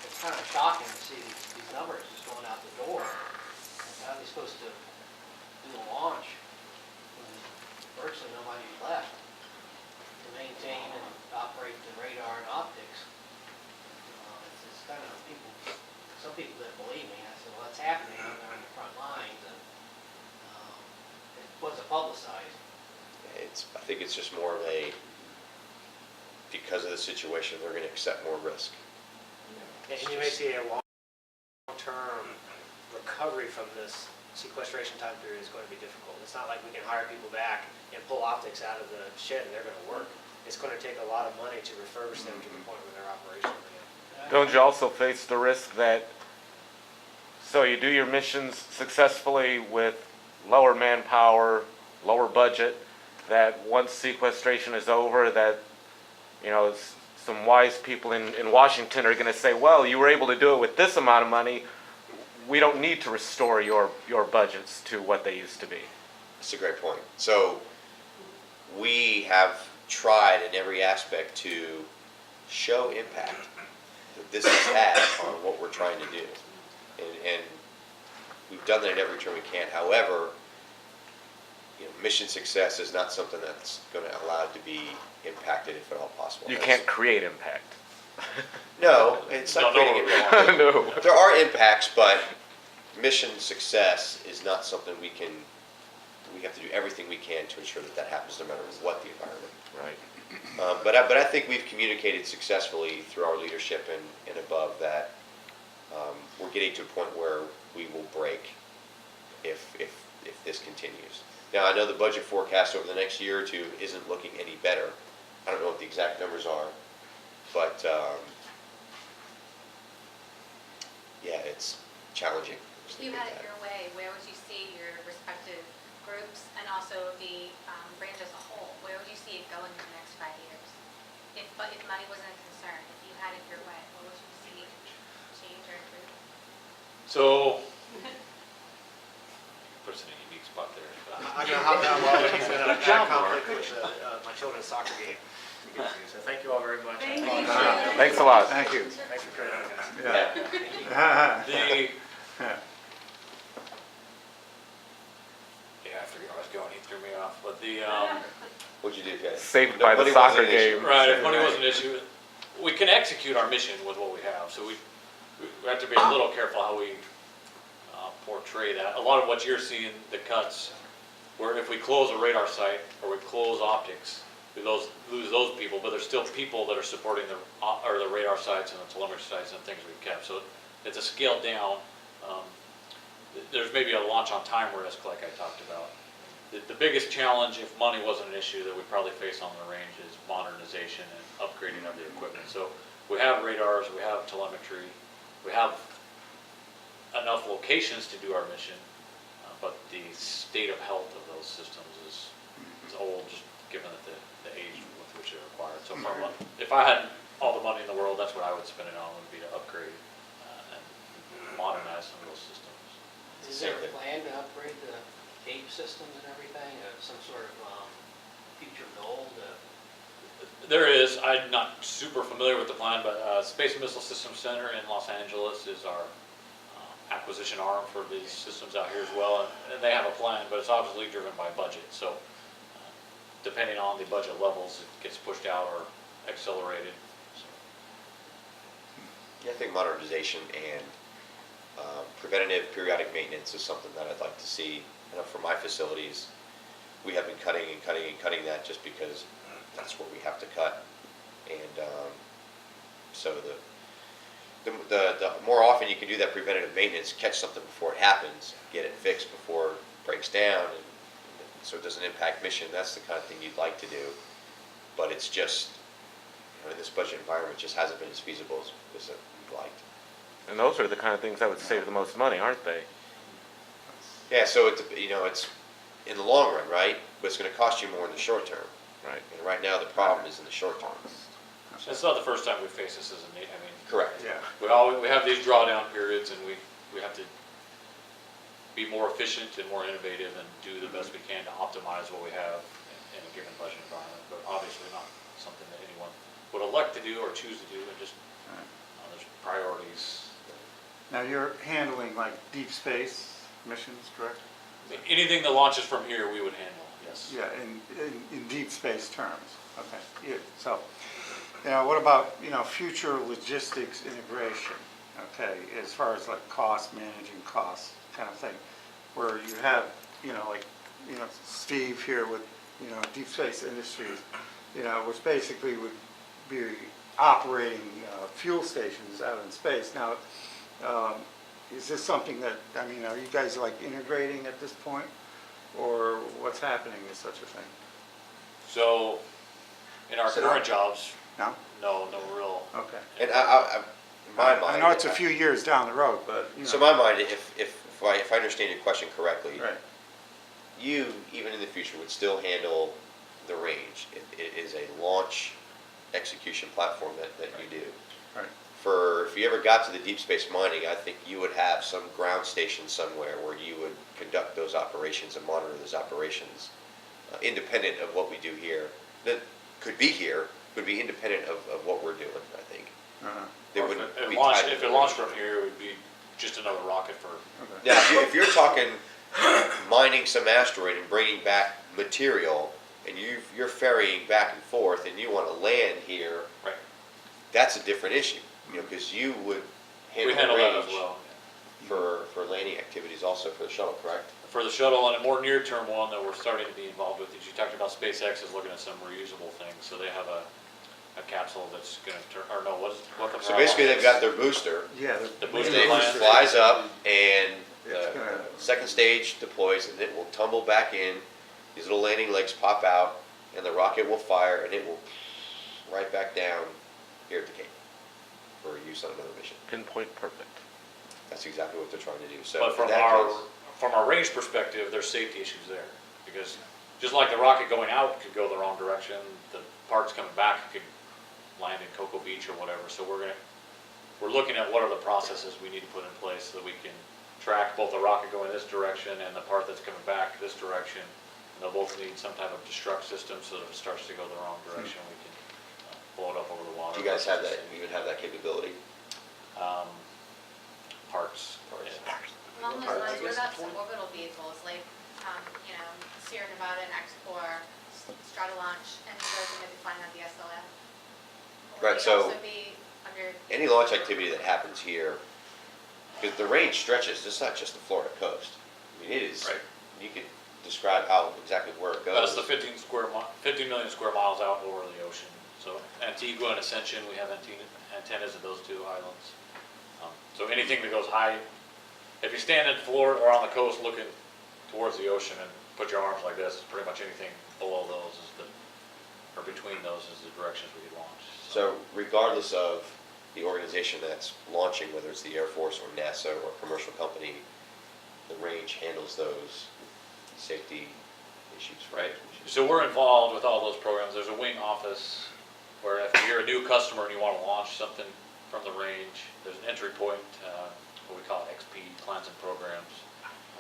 I: it's kind of shocking to see these numbers just going out the door. How are they supposed to do a launch when virtually nobody's left to maintain and operate the radar and optics? It's kind of some people didn't believe me. I said, well, that's happening. I'm on the front lines, and it wasn't publicized.
C: I think it's just more of because of the situation, they're going to accept more risk.
B: And you may see a long-term recovery from this sequestration time period is going to be difficult. It's not like we can hire people back and pull optics out of the shed and they're going to work. It's going to take a lot of money to refurbish them to the point where they're operational again.
H: Don't you also face the risk that, so you do your missions successfully with lower manpower, lower budget, that once sequestration is over, that, some wise people in Washington are going to say, well, you were able to do it with this amount of money, we don't need to restore your budgets to what they used to be.
C: That's a great point. So we have tried in every aspect to show impact that this has had on what we're trying to do. And we've done that at every turn we can. However, mission success is not something that's going to allow it to be impacted if at all possible.
H: You can't create impact.
C: No, it's not creating impact.
H: No.
C: There are impacts, but mission success is not something we have to do everything we can to ensure that happens no matter what the environment.
H: Right.
C: But I think we've communicated successfully through our leadership and above that we're getting to a point where we will break if this continues. Now, I know the budget forecast over the next year or two isn't looking any better. I don't know what the exact numbers are, but yeah, it's challenging.
F: If you had it your way, where would you see your respective groups and also the branch as a whole? Where would you see it going in the next 5 years? If money wasn't a concern, if you had it your way, what would you see change or improve?
A: So, puts in a unique spot there.
B: I'm going to hop down while he's in a
A: Good job,
B: conflict
A: Mark.
B: with my children's soccer game. So thank you all very much.
F: Thank you.
H: Thanks a lot.
G: Thank you.
B: Thanks for training us.
G: Yeah.
A: I forget where I was going, he threw me off, but
C: What'd you do, guys?
H: Saved by the
C: Nobody
H: soccer
C: wasn't an issue.
H: game.
A: right, if money was an issue, we can execute our mission with what we have, so we have to be a little careful how we portray that. A lot of what you're seeing, the cuts, where if we close a radar site or we close optics, we lose those people, but there's still people that are supporting the radar sites and the telemetry sites and things we've kept. So it's a scaled down. There's maybe a launch on time risk like I talked about. The biggest challenge, if money wasn't an issue, that we probably face on the range is modernization and upgrading of the equipment. So we have radars, we have telemetry, we have enough locations to do our mission, but the state of health of those systems is old, just given that the age with which they're required. So if I had all the money in the world, that's what I would spend it on, would be to upgrade and modernize some of those systems.
I: Is there a plan to upgrade the gate systems and everything, some sort of future goal to?
A: There is. I'm not super familiar with the plan, but Space and Missile Systems Center in Los Angeles is our acquisition arm for these systems out here as well, and they have a plan, but it's obviously driven by budget. So depending on the budget levels, it gets pushed out or accelerated. So.
C: Yeah, I think modernization and preventative periodic maintenance is something that I'd like to see. I know for my facilities, we have been cutting and cutting and cutting that just because that's what we have to cut. And so the more often you can do that preventative maintenance, catch something before it happens, get it fixed before it breaks down, and so it doesn't impact mission. That's the kind of thing you'd like to do, but it's just, in this budget environment, just hasn't been as feasible as we'd liked.
H: And those are the kind of things that would save the most money, aren't they?
C: Yeah, so it's in the long run, right? But it's going to cost you more in the short term.
H: Right.
C: And right now, the problem is in the short term.
A: It's not the first time we face this as a need. I mean,
C: Correct.
G: Yeah.
A: we have these drawdown periods, and we have to be more efficient and more innovative and do the best we can to optimize what we have in a given budget environment. But obviously not something that anyone would elect to do or choose to do, and just there's priorities.
G: Now you're handling like deep space missions, correct?
A: Anything that launches from here, we would handle. Yes.
G: Yeah, in deep space terms. Okay. Yeah, so, what about, future logistics integration? Okay, as far as like managing costs kind of thing, where you have, Steve here with, Deep Space Industries, which basically would be operating fuel stations out in space. Now, is this something that, are you guys like integrating at this point? Or what's happening with such a thing?
A: So, in our current jobs,
G: No?
A: no real.
G: Okay.
C: And in my mind,
G: I know it's a few years down the road, but,
C: So in my mind, if I understand your question correctly,
G: Right.
C: you, even in the future, would still handle the range. It is a launch execution platform that you do.
G: Right.
C: If you ever got to the deep space mining, I think you would have some ground station somewhere where you would conduct those operations and monitor those operations, independent of what we do here. That could be here, could be independent of what we're doing, I think.
G: Uh-huh.
C: They
A: Or
C: wouldn't
A: if
C: be
A: it launched,
C: tied to
A: if
C: the
A: it launched
C: range.
A: from here, it would be just another rocket for.
G: Okay.
C: Now, if you're talking mining some asteroid and bringing back material, and you're ferrying back and forth, and you want to land here,
A: Right.
C: that's a different issue, because you would
A: We
C: handle
A: handle
C: the
A: that
C: range
A: as well.
C: for landing activities also for the shuttle, correct?
A: For the shuttle, and a more near-term one that we're starting to be involved with, is you talked about SpaceX is looking at some reusable things. So they have a capsule that's going to turn, or no, what comes
C: So
A: out?
C: basically, they've got their booster.
G: Yeah.
A: The booster
C: It
A: lands.
C: flies up, and
G: It's
C: the
G: gonna-
C: second stage deploys, and it will tumble back in. These little landing legs pop out, and the rocket will fire, and it will right back down here at the Cape for use on another mission.
H: Pinpoint perfect.
C: That's exactly what they're trying to do. So
A: But
C: in
A: from
C: that
A: our,
C: case,
A: from our range perspective, there's safety issues there. Because just like the rocket going out could go the wrong direction, the parts coming back could land in Cocoa Beach or whatever. So we're looking at what are the processes we need to put in place so that we can track both the rocket going this direction and the part that's coming back this direction. And they'll both need some type of destruct system so that if it starts to go the wrong direction, we can blow it up over the water.
C: do you guys have that? You even have that capability?
A: Parts.
C: Parts.
A: Yeah.
F: Along those lines, what about some orbital vehicles, like, Sierra Nevada and X4, Stratolaunch, and those are maybe flying on the SLM? Or
C: Right,
F: would they
C: so
F: also be under?
C: Any launch activity that happens here because the range stretches, it's not just the Florida coast. I mean, it is,
A: Right.
C: you could describe how, exactly where it goes.
A: That's the 15 million square miles out over the ocean. So Antigua and Ascension, we have antennas at those two islands. So anything that goes high, if you stand in Florida or on the coast looking towards the ocean and put your arms like this, it's pretty much anything below those or between those is the directions we could launch.
C: So regardless of the organization that's launching, whether it's the Air Force or NASA or a commercial company, the range handles those safety issues, right?
A: So we're involved with all those programs. There's a wing office where if you're a new customer and you want to launch something from the range, there's an entry point, what we call XP, plans and programs.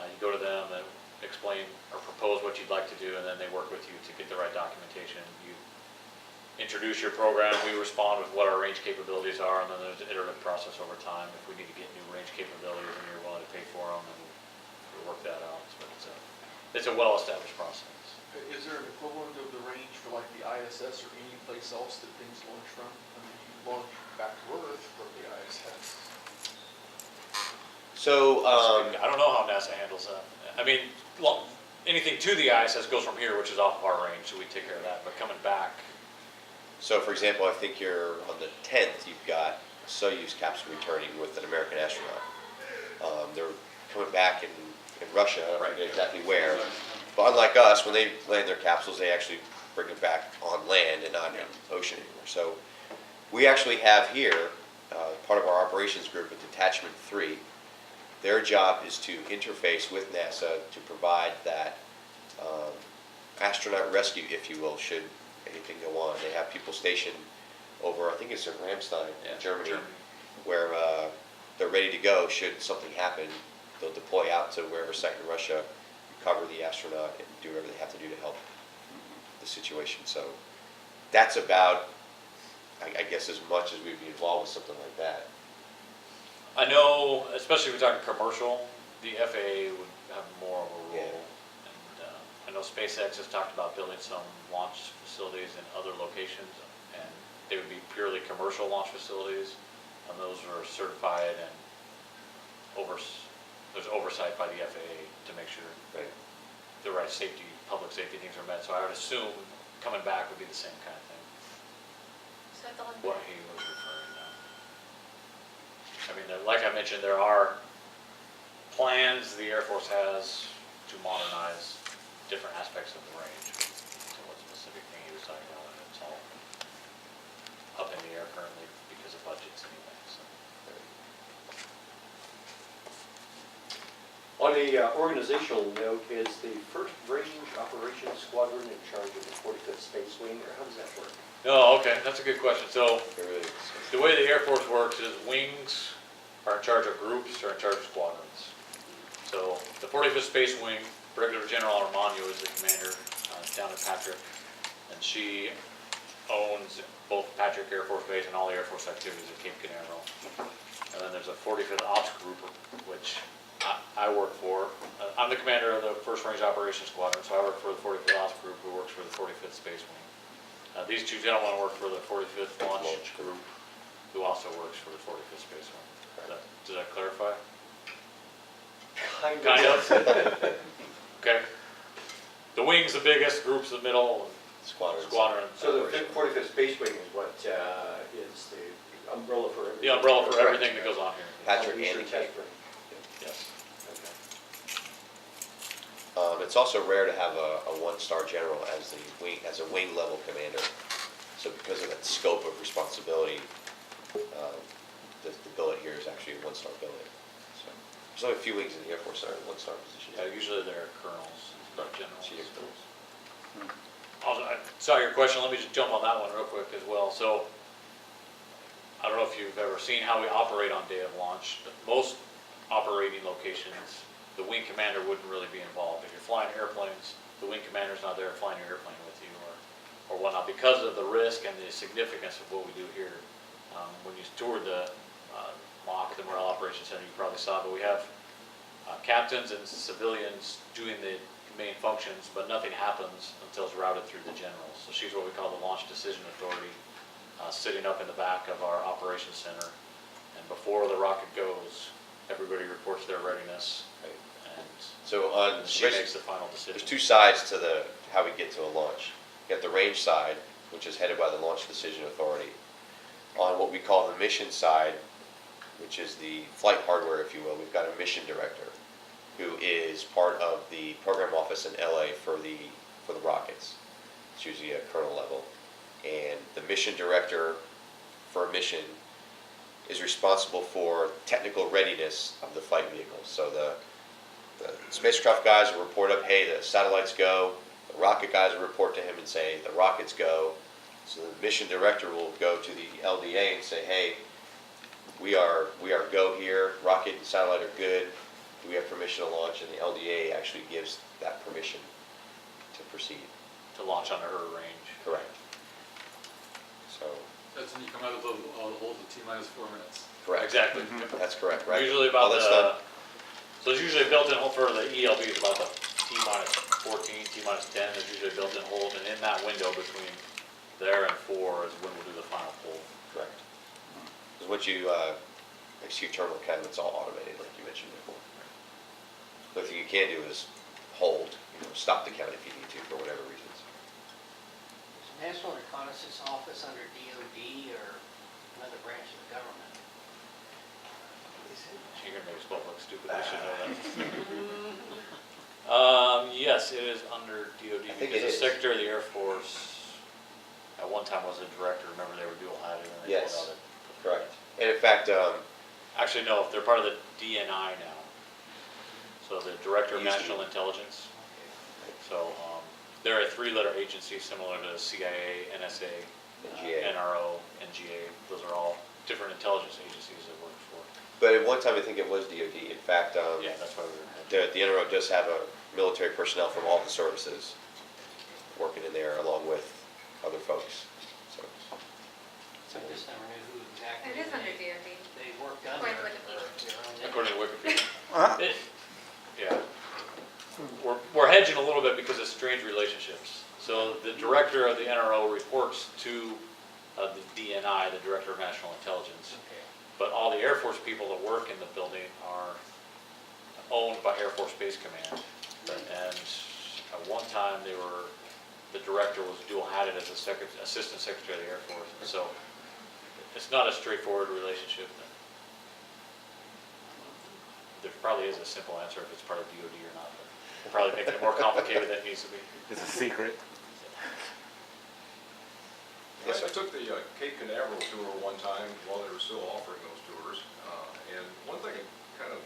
A: You go to them and explain or propose what you'd like to do, and then they work with you to get the right documentation. You introduce your program, we respond with what our range capabilities are, and then there's an iterative process over time. If we need to get new range capabilities and you're willing to pay for them, then we'll work that out. But it's a well-established process.
J: Is there an equivalent of the range for like the ISS or any place else that things launch from? I mean, you launch back to Earth from the ISS.
C: So,
A: I don't know how NASA handles that. I mean, anything to the ISS goes from here, which is off of our range, so we take care of that. But coming back,
C: so for example, I think you're on the 10th, you've got a Soyuz capsule returning with an American astronaut. They're coming back in Russia, I don't forget exactly where. But unlike us, when they land their capsules, they actually bring it back on land and not in the ocean anymore. So we actually have here, part of our operations group, a Detachment 3. Their job is to interface with NASA to provide that astronaut rescue, if you will, should anything go on. They have people stationed over, I think it's in Ramstein, Germany, where they're ready to go should something happen. They'll deploy out to wherever site in Russia, recover the astronaut, and do whatever they have to do to help the situation. So that's about, I guess, as much as we'd be involved with something like that.
A: I know, especially if we're talking commercial, the FAA would have more of a role.
C: Yeah.
A: And I know SpaceX has talked about building some launch facilities in other locations, and they would be purely commercial launch facilities, and those are certified and there's oversight by the FAA to make sure the right safety, public safety things are met. So I would assume coming back would be the same kind of thing,
F: So it's all
A: what he was referring to. I mean, like I mentioned, there are plans the Air Force has to modernize different aspects of the range. So what specific thing he was talking about, and it's all up in the air currently because of budgets anyway. So.
E: On a organizational note, is the 1st Range Operations Squadron in charge of the 45th Space Wing, or how does that work?
A: No, okay, that's a good question. So
C: It really is.
A: the way the Air Force works is wings are in charge of groups or in charge of squadrons. So the 45th Space Wing, Brigadier General Armando is the commander down at Patrick, and she owns both Patrick Air Force Base and all the Air Force activities at Cape Canaveral. And then there's a 45th Ops Group, which I work for. I'm the commander of the 1st Range Operations Squadron, so I work for the 45th Ops Group, who works for the 45th Space Wing. These two gentlemen work for the 45th Launch Group, who also works for the 45th Space Wing. Does that clarify? Kind of. Okay. The wing's the biggest, group's the middle, squadron.
E: So the 45th Space Wing is what is the umbrella for everything?
A: The umbrella for everything that goes on here.
C: Patrick
E: Research
C: and Cape.
E: effort.
A: Yes.
E: Okay.
C: It's also rare to have a one-star general as a wing level commander. So because of that scope of responsibility, the billet here is actually a one-star billet. So there's only a few wings in the Air Force that are one-star positions.
A: Yeah, usually they're colonels, not generals.
C: Senior colonels.
A: I saw your question, let me just jump on that one real quick as well. So, I don't know if you've ever seen how we operate on day of launch. Most operating locations, the wing commander wouldn't really be involved. If you're flying airplanes, the wing commander's not there flying your airplane with you or whatnot, because of the risk and the significance of what we do here. When you toured the MOC, the Morale Operations Center, you probably saw, but we have captains and civilians doing the main functions, but nothing happens until it's routed through the generals. So she's what we call the Launch Decision Authority, sitting up in the back of our operations center. And before the rocket goes, everybody reports their readiness,
C: Right.
A: and
C: So on,
A: she makes the final
C: there's
A: decision.
C: two sides to how we get to a launch. You got the range side, which is headed by the Launch Decision Authority. On what we call the mission side, which is the flight hardware, if you will, we've got a mission director who is part of the program office in LA for the rockets. It's usually a colonel level. And the mission director for a mission is responsible for technical readiness of the flight vehicles. So the spacecraft guys will report up, hey, the satellites go. The rocket guys will report to him and say, the rockets go. So the mission director will go to the LDA and say, hey, we are go here, rocket and satellite are good, do we have permission to launch? And the LDA actually gives that permission to proceed.
A: To launch under her range.
C: Correct. So,
K: That's when you come out of the hold at T-minus 4 minutes.
C: correct.
A: Exactly.
C: That's correct, right?
A: Usually
C: All
A: about
C: that's done.
A: so it's usually built in hold for the ELB is about the T-minus 14, T-minus 10, there's usually a built-in hold, and in that window between there and 4 is when we'll do the final pull.
C: Correct. Because once you execute terminal count, it's all automated, like you mentioned before. The only thing you can do is hold, stop the count if you need to for whatever reasons.
I: Is the National Reconnaissance Office under DOD or another branch of the government?
A: You're gonna make us both look stupid, I should know that. Yes, it is under DOD,
C: I think
A: because
C: it
A: the
C: is.
A: Secretary of the Air Force, at one time was a director, remember they were dual-hatted and they
C: Yes.
A: pulled out it.
C: Correct. And in fact,
A: Actually, no, they're part of the DNI now. So the Director of
C: Used to be.
A: National Intelligence. So, they're a 3-letter agency similar to CIA, NSA,
C: NGA.
A: NRO, NGA. Those are all different intelligence agencies that work for.
C: But at one time, I think it was DOD. In fact,
A: Yeah, that's why we were.
C: the NRO does have a military personnel from all the services working in there along with other folks. So,
I: I just never knew who exactly.
F: It is under DOD.
I: They worked under.
F: According to Wikipedia.
I: their own
A: According to Wikipedia.
G: Uh,
A: Yeah. We're hedging a little bit because of strange relationships. So the director of the NRO reports to the DNI, the Director of National Intelligence.
I: Okay.
A: But all the Air Force people that work in the building are owned by Air Force Base Command. And at one time, the director was dual-hatted as Assistant Secretary of the Air Force. And so it's not a straightforward relationship. There probably is a simple answer if it's part of DOD or not, but we're probably making it more complicated than it needs to be.
H: It's a secret.
C: Yes,
L: I
C: sir.
L: took the Cape Canaveral tour one time while they were still offering those tours, and one thing that kind of,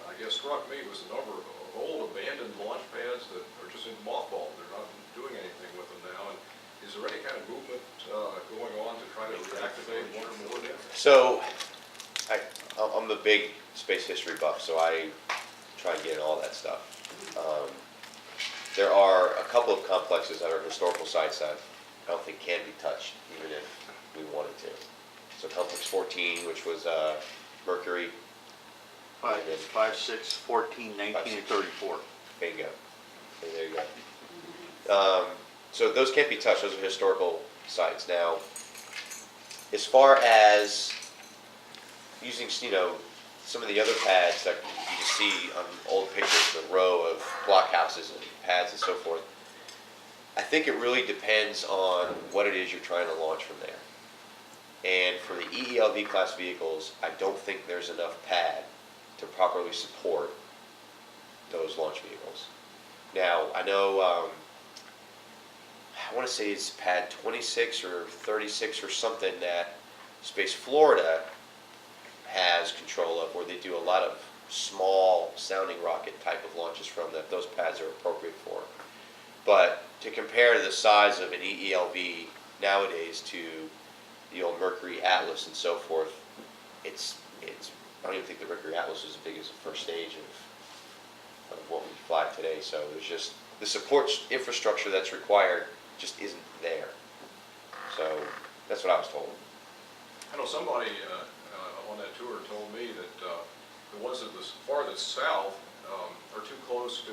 L: I guess, struck me was the number of old abandoned launch pads that are just in mothball. They're not doing anything with them now. And is there any kind of movement going on to try to reactivate one or more of them?
C: So I'm the big space history buff, so I try and get in all that stuff. There are a couple of complexes that are historical sites that I don't think can be touched, even if we wanted to. So Complex 14, which was Mercury.
M: 5, 6, 14, 19, and 34.
C: Bingo. Okay, there you go. So those can't be touched. Those are historical sites. Now, as far as using, some of the other pads that you see on old pictures, the row of blockhouses and pads and so forth, I think it really depends on what it is you're trying to launch from there. And for the EELV class vehicles, I don't think there's enough pad to properly support those launch vehicles. Now, I know, I want to say it's pad 26 or 36 or something that Space Florida has control of, where they do a lot of small sounding rocket type of launches from that those pads are appropriate for. But to compare the size of an EELV nowadays to the old Mercury Atlas and so forth, it's I don't even think the Mercury Atlas is as big as the first stage of what we fly today. So there's just the support infrastructure that's required just isn't there. So that's what I was told.
L: I know somebody on that tour told me that the ones that was farthest south are too close to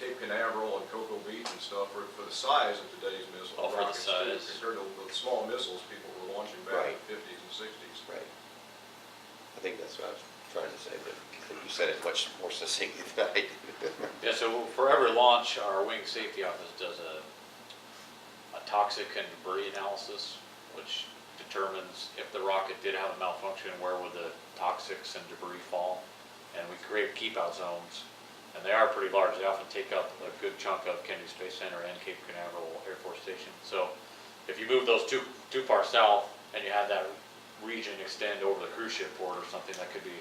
L: Cape Canaveral and Cocoa Beach and stuff for the size of today's missile
A: Oh, for the
L: rockets, too,
A: size.
L: compared to the small missiles people were launching back
C: Right.
L: in the 50s and 60s.
C: Right. I think that's what I was trying to say, but I think you said it much more succinctly than I did.
A: Yeah, so for every launch, our wing safety office does a toxic and debris analysis, which determines if the rocket did have a malfunction, where would the toxics and debris fall. And we create keep-out zones, and they are pretty large. They often take up a good chunk of Kennedy Space Center and Cape Canaveral Air Force Station. So if you move those too far south, and you have that region extend over the cruise ship port or something, that could be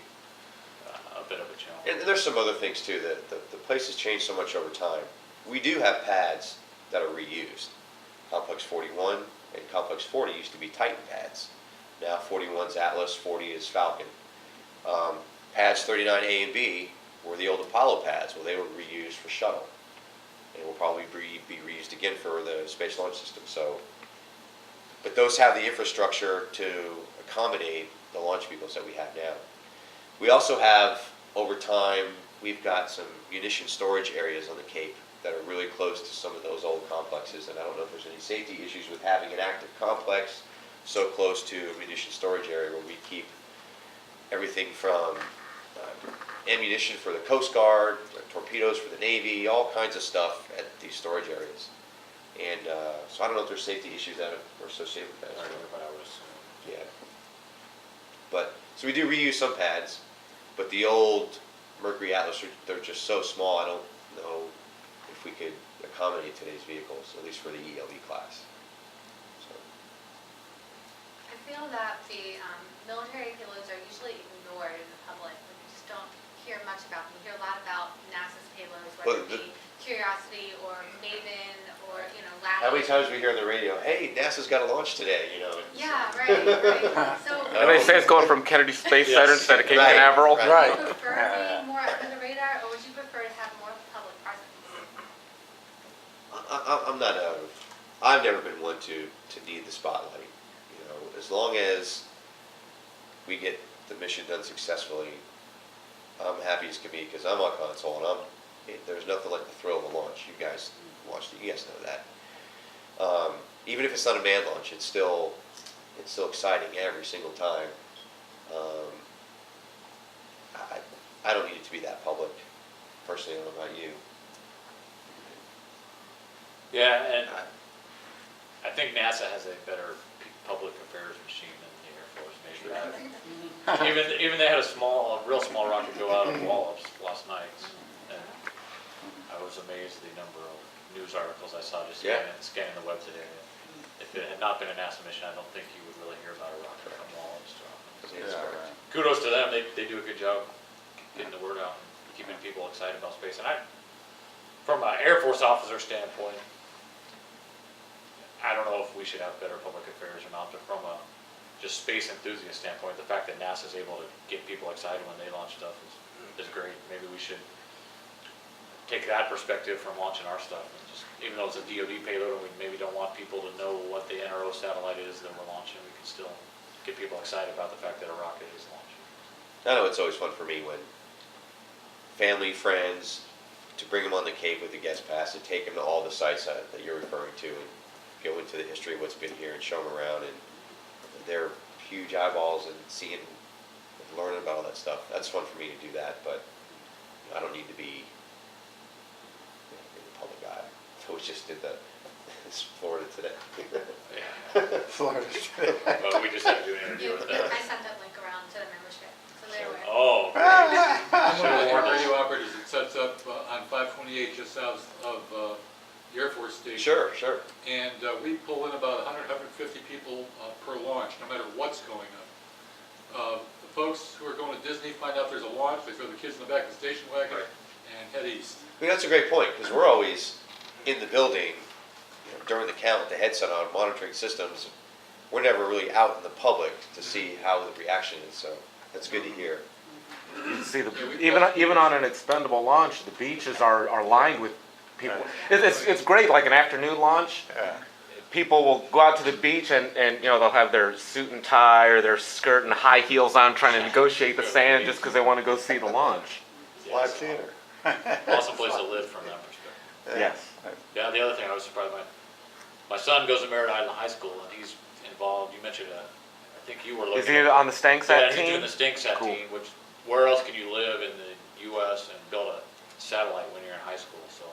A: a bit of a challenge.
C: And there's some other things too, that the place has changed so much over time. We do have pads that are reused. Complex 41 and Complex 40 used to be Titan pads. Now 41's Atlas, 40 is Falcon. Pads 39A and B were the old Apollo pads. Well, they were reused for shuttle. And will probably be reused again for the Space Launch System. So, but those have the infrastructure to accommodate the launch vehicles that we have now. We also have, over time, we've got some munition storage areas on the Cape that are really close to some of those old complexes, and I don't know if there's any safety issues with having an active complex so close to a munition storage area where we keep everything from ammunition for the Coast Guard, torpedoes for the Navy, all kinds of stuff at these storage areas. And so I don't know if there's safety issues that are associated with that.
A: But I would assume.
C: Yeah. But, so we do reuse some pads, but the old Mercury Atlas, they're just so small, I don't know if we could accommodate today's vehicles, at least for the ELE class. So.
F: I feel that the military payloads are usually ignored in the public. We just don't hear much about them. We hear a lot about NASA's payloads, whether it be Curiosity or Maven or, Latin.
C: How many times we hear on the radio, hey, NASA's got a launch today,
F: Yeah, right. So,
H: And they say it's going from Kennedy Space Center instead of Cape Canaveral.
F: would you prefer being more under the radar, or would you prefer to have more public presence?
C: I've never been one to need the spotlight. As long as we get the mission done successfully, I'm happy as can be, because I'm on console, and there's nothing like the thrill of a launch. You guys watched it, you guys know that. Even if it's not a manned launch, it's still exciting every single time. I don't need it to be that public, personally. I don't know about you.
A: Yeah, and I think NASA has a better public affairs machine than the Air Force. Maybe even they had a real small rocket go out of Wallops last night, and I was amazed at the number of news articles I saw just scanning the web today. If it had not been a NASA mission, I don't think you would really hear about a rocket from Wallops. Kudos to them; they do a good job getting the word out and keeping people excited about space. And from an Air Force officer standpoint, I don't know if we should have better public affairs or not, but from a just space enthusiast standpoint, the fact that NASA's able to get people excited when they launch stuff is great. Maybe we should take that perspective from launching our stuff. And just, even though it's a DoD payload and we maybe don't want people to know what the NRO satellite is that we're launching, we can still get people excited about the fact that a rocket is launching.
C: I know it's always fun for me when family, friends, to bring them on the Cape with the guest pass and take them to all the sites that you're referring to and go into the history of what's been here and show them around and their huge eyeballs and seeing and learning about all that stuff. That's fun for me to do that, but I don't need to be in the public eye. So we just did it's Florida today.
G: Florida.
A: But we just had to do an interview with them.
F: I sent that link around to the membership, so they're aware.
A: Oh,
K: One of the radio operators that sets up on 528 just south of the Air Force Station.
C: Sure.
K: And we pull in about 100, 150 people per launch, no matter what's going on. The folks who are going to Disney find out there's a launch, they throw the kids in the back of the station wagon and head east.
C: I mean, that's a great point, because we're always in the building during the count with the headset on, monitoring systems. We're never really out in the public to see how the reaction is, so that's good to hear.
H: You see, even on an expendable launch, the beaches are lined with people. It's great, like an afternoon launch. People will go out to the beach and they'll have their suit and tie or their skirt and high heels on, trying to negotiate the sand just because they want to go see the launch.
G: Live theater.
A: Awesome place to live from that perspective.
H: Yes.
A: Yeah, the other thing I was surprised by, my son goes to Merritt Island High School and he's involved. You mentioned I think you were looking.
H: Is he on the Stanksat
A: Yeah,
H: team?
A: he's doing the Stanksat
H: Cool.
A: team, which where else can you live in the US and build a satellite when you're in high school? So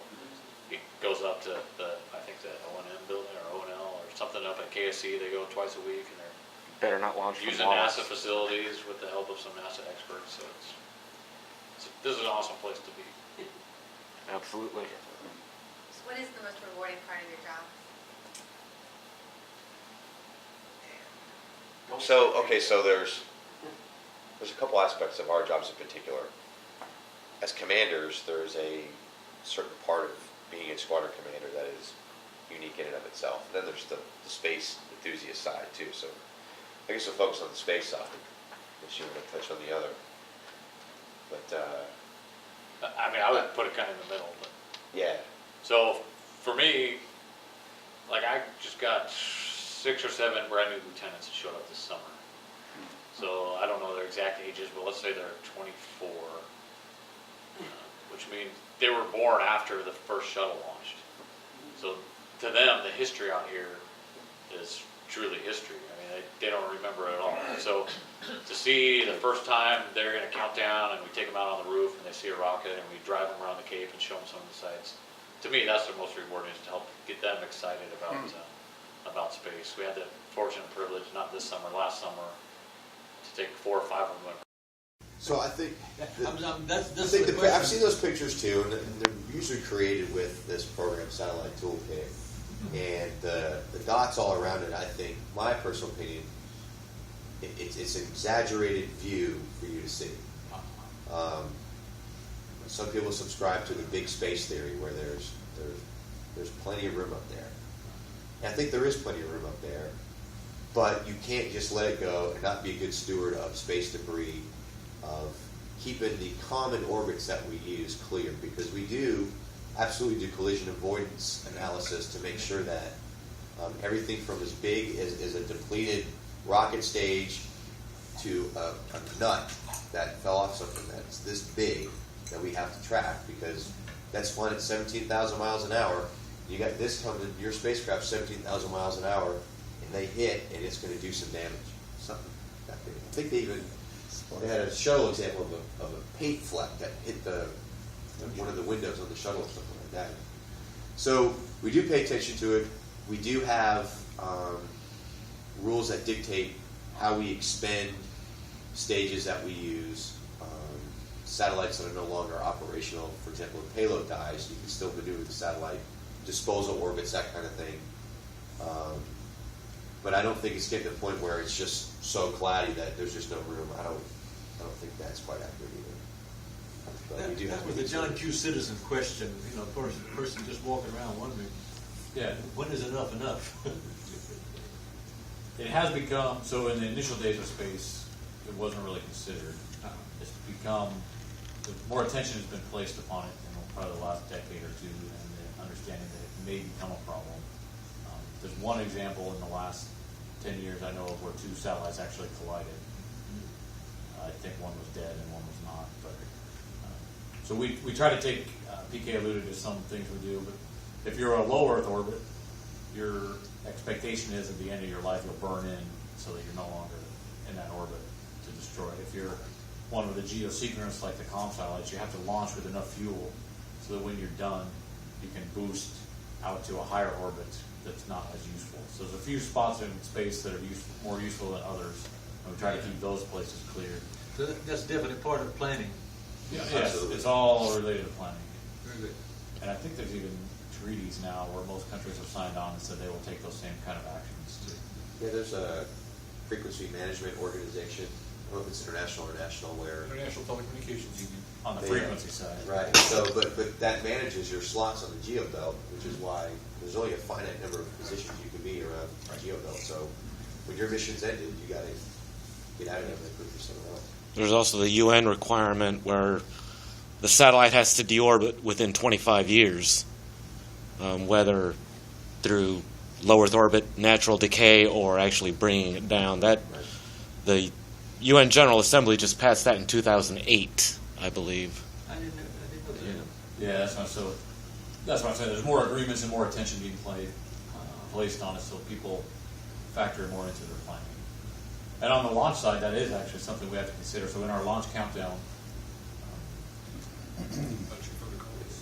A: it goes up to I think the O&M building or O&L or something up at KSC. They go twice a week and they're
H: Better not launch from
A: using
H: Wallace.
A: NASA facilities with the help of some NASA experts. So this is an awesome place to be.
H: Absolutely.
F: So what is the most rewarding part of your job?
C: So there's a couple aspects of our jobs in particular. As commanders, there's a certain part of being a squadron commander that is unique in and of itself. And then there's the space enthusiast side too. So I guess we'll focus on the space side, if you want to touch on the other. But
A: I mean, I would put it kind of in the middle. But
C: yeah,
A: so for me, like I just got 6 or 7 brand new lieutenants that showed up this summer. So I don't know their exact ages, but let's say they're 24, which means they were born after the first shuttle launched. So to them, the history out here is truly history. I mean, they don't remember it at all. So to see the first time they're in a countdown and we take them out on the roof and they see a rocket and we drive them around the Cape and show them some of the sights, to me, that's the most rewarding, is to help get them excited about space. We had the fortunate privilege, not this summer, last summer, to take 4 or 5 of them.
N: So I think
C: I've seen those pictures too, and they're usually created with this program Satellite Toolkit. And the dots all around it, I think, my personal opinion, it's an exaggerated view for you to see. Some people subscribe to the big space theory where there's plenty of room up there. And I think there is plenty of room up there, but you can't just let it go and not be a good steward of space debris, of keeping the common orbits that we use clear, because we do absolutely do collision avoidance analysis to make sure that everything from as big as a depleted rocket stage to a nut that fell off something that's this big that we have to track, because that's flying at 17,000 miles an hour. You got this coming in your spacecraft 17,000 miles an hour, and they hit, and it's going to do some damage. Something that big. I think they had a shuttle example of a paint fleck that hit one of the windows on the shuttle or something like that. So we do pay attention to it. We do have rules that dictate how we expend stages that we use. Satellites that are no longer operational, for example, if payload dies, you can still maneuver the satellite, disposal orbits, that kind of thing. But I don't think it's getting to the point where it's just so cloudy that there's just no room. I don't think that's quite accurate either. But we do have
O: that was the John Q. Citizen question. You know, of course, the person just walking around wondering, when is enough enough?
K: It has become, so in the initial days of space, it wasn't really considered. It's become, more attention has been placed upon it in probably the last decade or two, and the understanding that it may become a problem. There's one example in the last 10 years I know of where 2 satellites actually collided. I think one was dead and one was not. But so we try to take, PK alluded to some things we do, but if you're a low Earth orbit, your expectation is at the end of your life you'll burn in so that you're no longer in that orbit to destroy it. If you're one with a geosynchronous like the comm satellites, you have to launch with enough fuel so that when you're done, you can boost out to a higher orbit that's not as useful. So there's a few spots in space that are more useful than others, and we try to keep those places cleared.
O: So that's definitely part of planning.
K: Yes, it's all related to planning.
O: Very good.
K: And I think there's even treaties now where most countries have signed on and said they will take those same kind of actions too.
C: Yeah, there's a frequency management organization. I don't know if it's international or national, where
K: International Telecommunications Union on the frequency side.
C: Right. So, but that manages your slots on the geobelt, which is why there's only a finite number of positions you can be around a geobelt. So, when your mission's ended, you got to get out of there and move for somewhere else.
H: There's also the UN requirement where the satellite has to deorbit within 25 years, whether through low Earth orbit, natural decay, or actually bringing it down. The UN General Assembly just passed that in 2008, I believe.
O: I didn't know that.
K: Yeah, that's what I'm saying. There's more agreements and more attention being placed on it, so people factor more into their planning.
A: And on the launch side, that is actually something we have to consider. So in our launch countdown,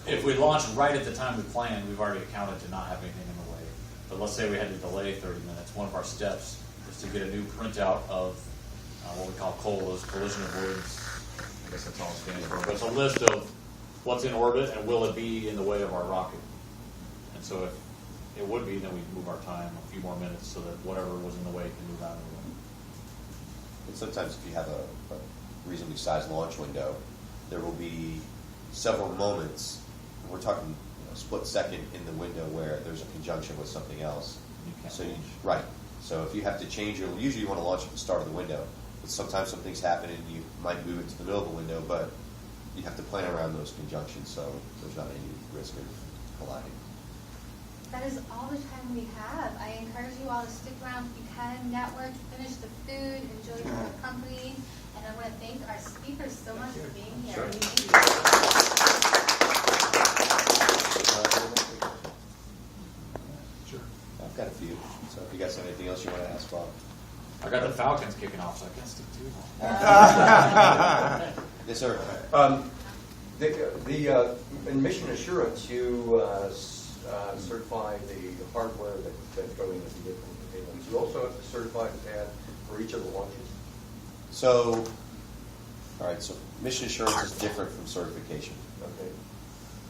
A: if we launch right at the time we planned, we've already accounted to not have anything in the way. But let's say we had to delay 30 minutes. One of our steps is to get a new printout of what we call COLAs, collision avoidance. I guess that's all it stands for. But it's a list of what's in orbit and will it be in the way of our rocket. And so if it would be, then we'd move our time a few more minutes so that whatever was in the way can move out of the way.
C: And sometimes if you have a reasonably sized launch window, there will be several moments, we're talking split second in the window where there's a conjunction with something else.
A: You can't
C: So
A: launch.
C: right. So if you have to change your, usually you want to launch at the start of the window, but sometimes some things happen and you might move it to the middle of the window, but you have to plan around those conjunctions so there's not any risk of colliding.
F: That is all the time we have. I encourage you all to stick around if you can, network, finish the food, enjoy your company, and I want to thank our speakers so much for being here.
C: Sure.
F: Thank you.
C: I've got a few. So if you guys have anything else you want to ask Bob.
A: I got the Falcons kicking off, so I can't stick too long.
C: Yes, sir.
E: In mission assurance, you certify the hardware that go into the different. You also have to certify the pad for each of the launches.
C: So, all right. So mission assurance is different from certification.
E: Okay.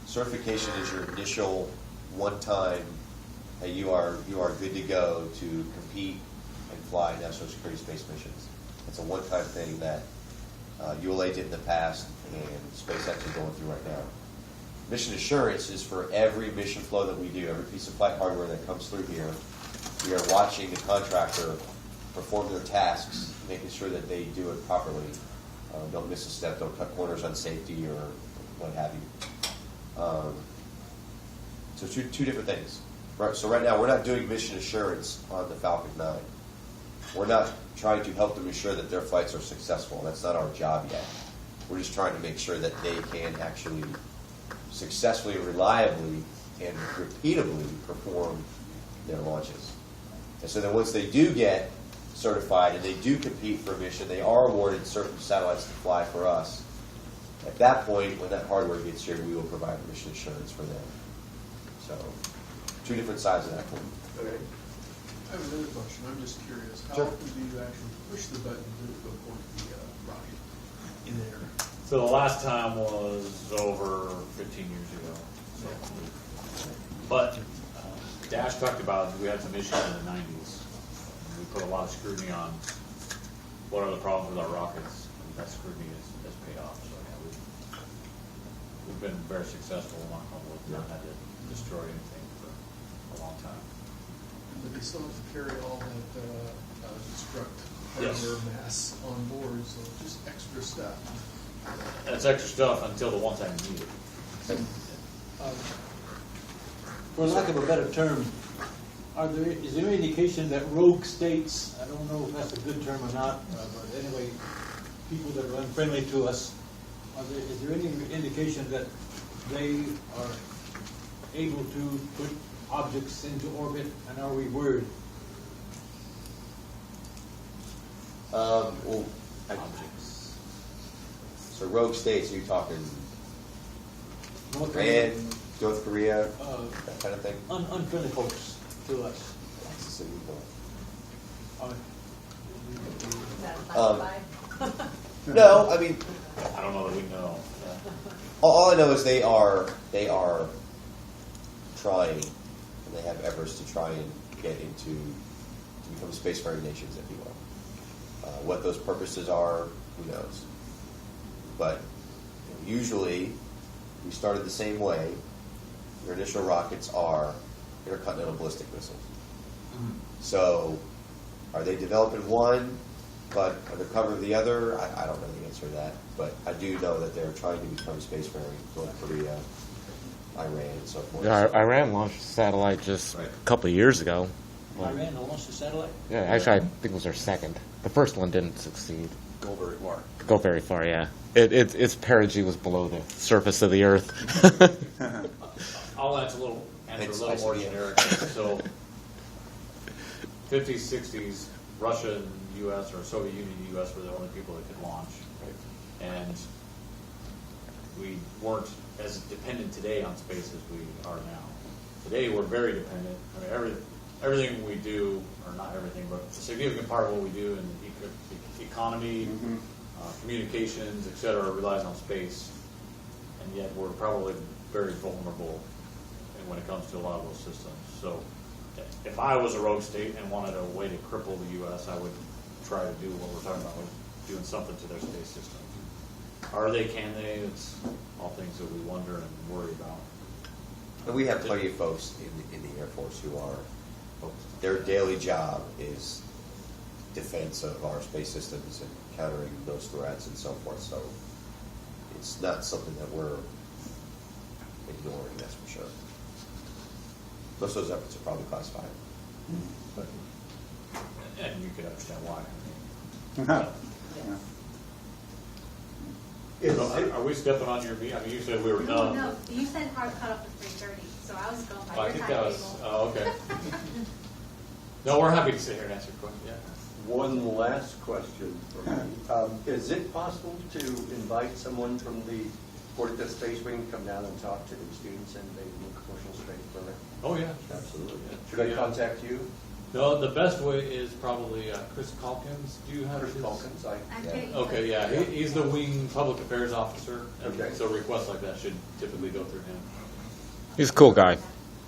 C: Certification is your initial one-time. Hey, you are good to go to compete and fly national security space missions. It's a one-time thing that ULA did in the past, and SpaceX is going through right now. Mission assurance is for every mission flow that we do, every piece of flight hardware that comes through here. We are watching the contractor perform their tasks, making sure that they do it properly. Don't miss a step, don't cut corners on safety or what have you. So two different things. Right, so right now we're not doing mission assurance on the Falcon 9. We're not trying to help them ensure that their flights are successful. That's not our job yet. We're just trying to make sure that they can actually successfully, reliably, and repeatably perform their launches. And so then once they do get certified and they do compete for a mission, they are awarded certain satellites to fly for us. At that point, when that hardware gets here, we will provide mission assurance for them. So, two different sides of that coin.
E: Okay.
J: I have another question. I'm just curious. How
C: Sure.
J: often do you actually push the button to abort the rocket in the air?
A: So the last time was over 15 years ago. So, but Dash talked about we had some issues in the 90s. We put a lot of scrutiny on what are the problems with our rockets. And that scrutiny has paid off. So yeah, we've been very successful on wood. Not had to destroy anything for a long time.
J: But they still have to carry all that destruct
A: Yes.
J: hardware mass on board, so just extra stuff.
A: That's extra stuff until the one time you need it.
O: For lack of a better term, is there any indication that rogue states, I don't know if that's a good term or not, but anyway, people that are unfriendly to us, is there any indication that they are able to put objects into orbit, and are we worried?
C: Well,
A: Objects.
C: so rogue states, are you talking
O: North
C: Iran, North Korea,
O: uh,
C: that kind of thing?
O: unfriendly folks to us.
C: That's the city point.
D: Is that
C: Um,
D: classified?
C: No, I mean,
A: I don't know that we know.
C: all I know is they are trying, and they have efforts to try and get into, to become spacefaring nations, if you will. What those purposes are, who knows? But usually, we started the same way. Your initial rockets are intercontinental ballistic missiles. So, are they developing one, but under cover of the other? I don't know the answer to that. But I do know that they're trying to become spacefaring, North Korea, Iran, and so forth.
H: Yeah, Iran launched a satellite just a couple of years ago.
O: Iran launched a satellite?
H: Yeah, actually, I think it was their second. The first one didn't succeed.
E: Go very far.
H: Go very far, yeah. Its perigee was below the surface of the Earth.
A: I'll answer a little more generic. So, 50s, 60s, Russia and the U.S. or Soviet Union and the U.S. were the only people that could launch. And we weren't as dependent today on space as we are now. Today we're very dependent. I mean, everything we do, or not everything, but a significant part of what we do in the economy, communications, et cetera, relies on space. And yet we're probably very vulnerable when it comes to a lot of those systems. So if I was a rogue state and wanted a way to cripple the U.S., I would try to do what we're talking about, like doing something to their space systems. Are they, can they? It's all things that we wonder and worry about.
C: And we have plenty of folks in the Air Force who are, their daily job is defense of our space systems and countering those threats and so forth. So it's not something that we're ignoring, that's for sure. Most of those efforts are probably classified.
A: But, and you could understand why. Are we stepping on your meat? I mean, you said we were done.
F: No, you said hard cut off at 3:30, so I was going by
A: I
F: your
A: think that was,
F: timetable.
A: oh, okay. No, we're happy to sit here and answer questions, yeah.
E: One last question for me. Is it possible to invite someone from the 45th Space Wing to come down and talk to the students in the new commercial space program?
A: Oh, yeah.
E: Absolutely.
A: Yeah.
E: Should I contact you?
A: No, the best way is probably Chris Calkins. Do you have
E: Chris
A: his?
E: Calkins?
A: Okay, yeah, he's the wing public affairs officer, and
E: Okay.
A: so requests like that should typically go through him.
H: He's a cool guy.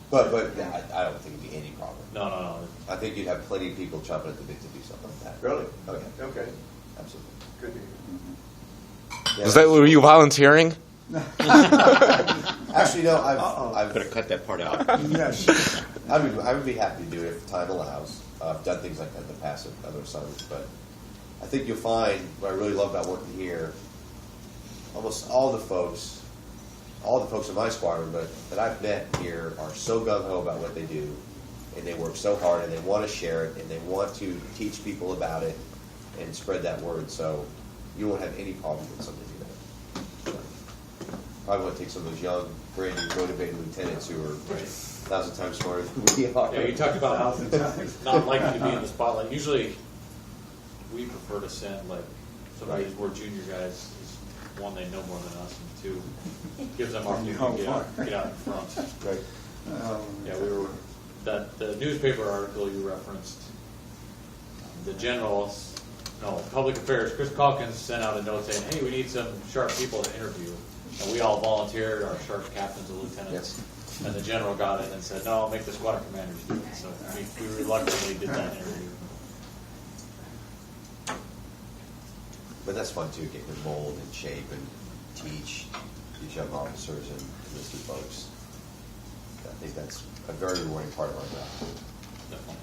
C: But I don't think it'd be any problem.
A: No.
C: I think you'd have plenty of people chomping at the bit to do something like that.
E: Really?
C: Okay.
E: Okay.
C: Absolutely.
E: Good to hear.
C: Yeah.
H: Is that, were you volunteering?
C: Actually, no, I've
H: Better cut that part out.
G: Yes.
C: I would be happy to do it if time allows. I've done things like that in the past with other assignments, but I think you'll find what I really love about working here, almost all the folks in my squadron, but that I've met here are so gung-ho about what they do, and they work so hard, and they want to share it, and they want to teach people about it and spread that word, so you won't have any problem with something like that. So, probably want to take some of those young, brand new, motivated lieutenants who are 1,000 times smarter than we are.
A: Yeah, you talked about not liking to be in the spotlight. Usually, we prefer to send like somebody who's more junior guys. One, they know more than us, and two, gives them opportunity to get out in front.
C: Right.
A: Yeah, the newspaper article you referenced, the generals, public affairs, Chris Calkins sent out a note saying, hey, we need some sharp people to interview. And we all volunteered, our sharp captains and lieutenants.
C: Yes.
A: And the general got it and said, no, I'll make the squadron commanders do it. So we reluctantly did that interview.
C: But that's fun too, getting to mold and shape and teach these young officers and enlisted folks. I think that's a very rewarding part of our job.
A: Definitely.